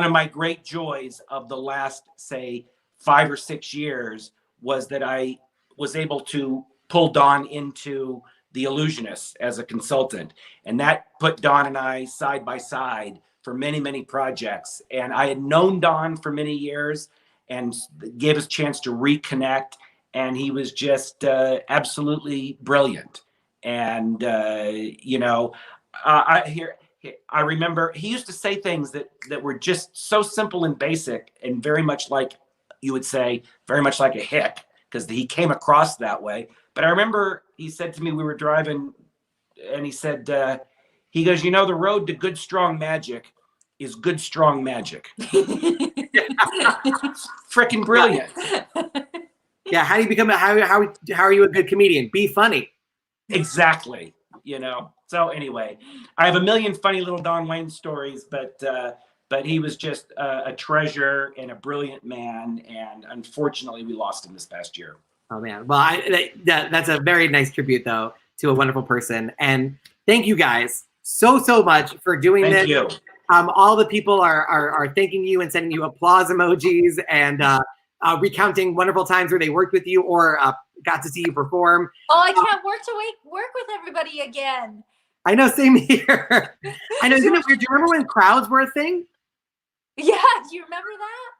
of my great joys of the last, say, 5 or 6 years was that I was able to pull Don into The Illusionist as a consultant. And that put Don and I side by side for many, many projects. And I had known Don for many years and gave us a chance to reconnect. And he was just absolutely brilliant. And, I remember he used to say things that were just so simple and basic and very much like, you would say, very much like a hick, because he came across that way. But I remember he said to me, we were driving, and he said, he goes, the road to good, strong magic is good, strong magic. Freaking brilliant. Yeah, how do you become how are you a good comedian? Be funny. Exactly. So anyway, I have a million funny little Don Wayne stories, but he was just a treasure and a brilliant man, and unfortunately, we lost him this past year. Oh man, well, that's a very nice tribute though to a wonderful person, and thank you guys so much for doing this. Thank you. All the people are thanking you and sending you applause emojis and recounting wonderful times where they worked with you or got to see you perform. Oh, I can't wait to work with everybody again. I know, same here. I know, isn't it weird? Do you remember when crowds were a thing? Yeah, do you remember that?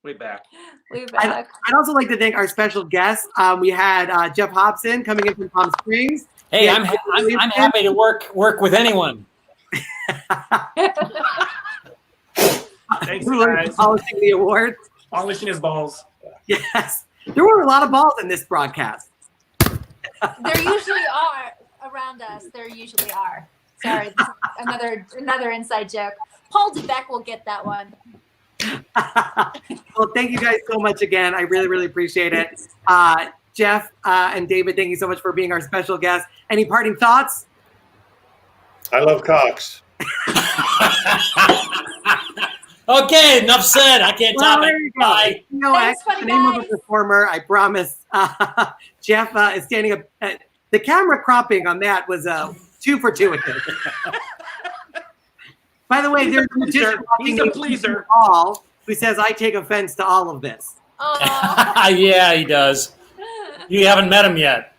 Way back. I'd also like to thank our special guests. We had Jeff Hobson coming in from Palm Springs. Hey, I'm happy to work with anyone. Thanks, guys. Polishing the awards. Polishing his balls. Yes. There were a lot of balls in this broadcast. There usually are around us. There usually are. Sorry, another inside joke. Paul DeBeck will get that one. Well, thank you guys so much again. I really, really appreciate it. Jeff and David, thank you so much for being our special guest. Any parting thoughts? I love cocks. Okay, enough said. I can't top there it. you go. Bye. Thanks, The buddy, name of guys. the performer, I promise. Jeff is standing up. The camera cropping on that was 2 for 2 with it. By the way, He's there's a pleaser. He's a pleaser. Paul who says I take offense to all of this. Oh. Yeah, he does. You haven't met him yet.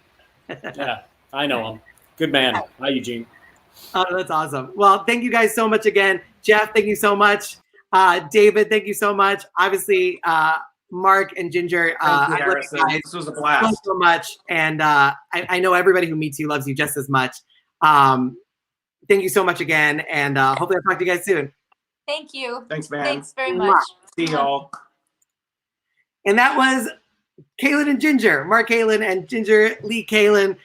Yeah, I know him. Good man. Hi, Eugene. Oh, that's awesome. Well, thank you guys so much again. Jeff, thank you so much. David, thank you so much. Obviously, Mark and Ginger, Thank you, I love Harrison. you guys This was a so, blast. so much. And I know everybody who meets you loves you just as much. Thank you so much again. And hopefully I'll talk to you guys soon. Thank you. Thanks, man. Thanks very much. See y'all. And that was Kalin and Ginger, Mark Kalin and Ginger Leigh-Kalin,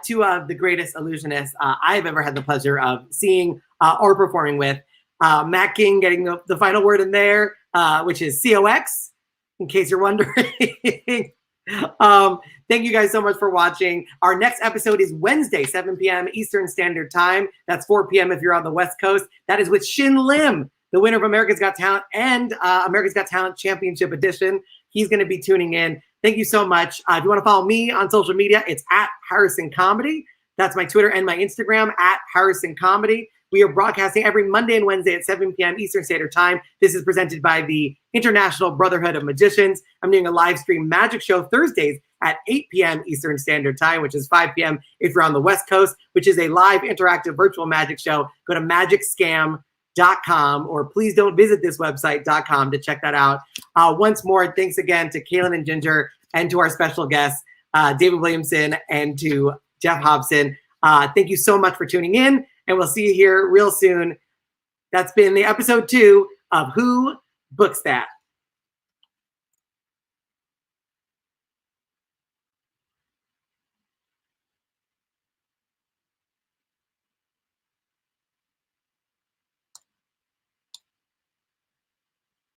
2 of the greatest illusionists I've ever had the pleasure of seeing or performing with. Matt King getting the final word in there, which is COX, in case you're wondering. Thank you guys so much for watching. Our next episode is Wednesday, 7 p.m. Eastern Standard Time. That's 4 p.m. if you're on the West Coast. That is with Shin Lim, the winner of America's Got Talent and America's Got Talent Championship Edition. He's going to be tuning in. Thank you so much. If you want to follow me on social media, it's at Harrison Comedy. That's my Twitter and my Instagram, at Harrison Comedy. We are broadcasting every Monday and Wednesday at 7 p.m. Eastern Standard Time. This is presented by the International Brotherhood of Magicians. I'm doing a live stream magic show Thursdays at 8 p.m. Eastern Standard Time, which is 5 p.m. if you're on the West Coast, which is a live interactive virtual magic show. Go to magicscam.com, or please don't visit this website.com to check that out. Once more, thanks again to Kalin and Ginger and to our special guests, David Williamson and to Jeff Hobson. Thank you so much for tuning in, and we'll see you here real soon. That's been the episode 2 of Who Books That?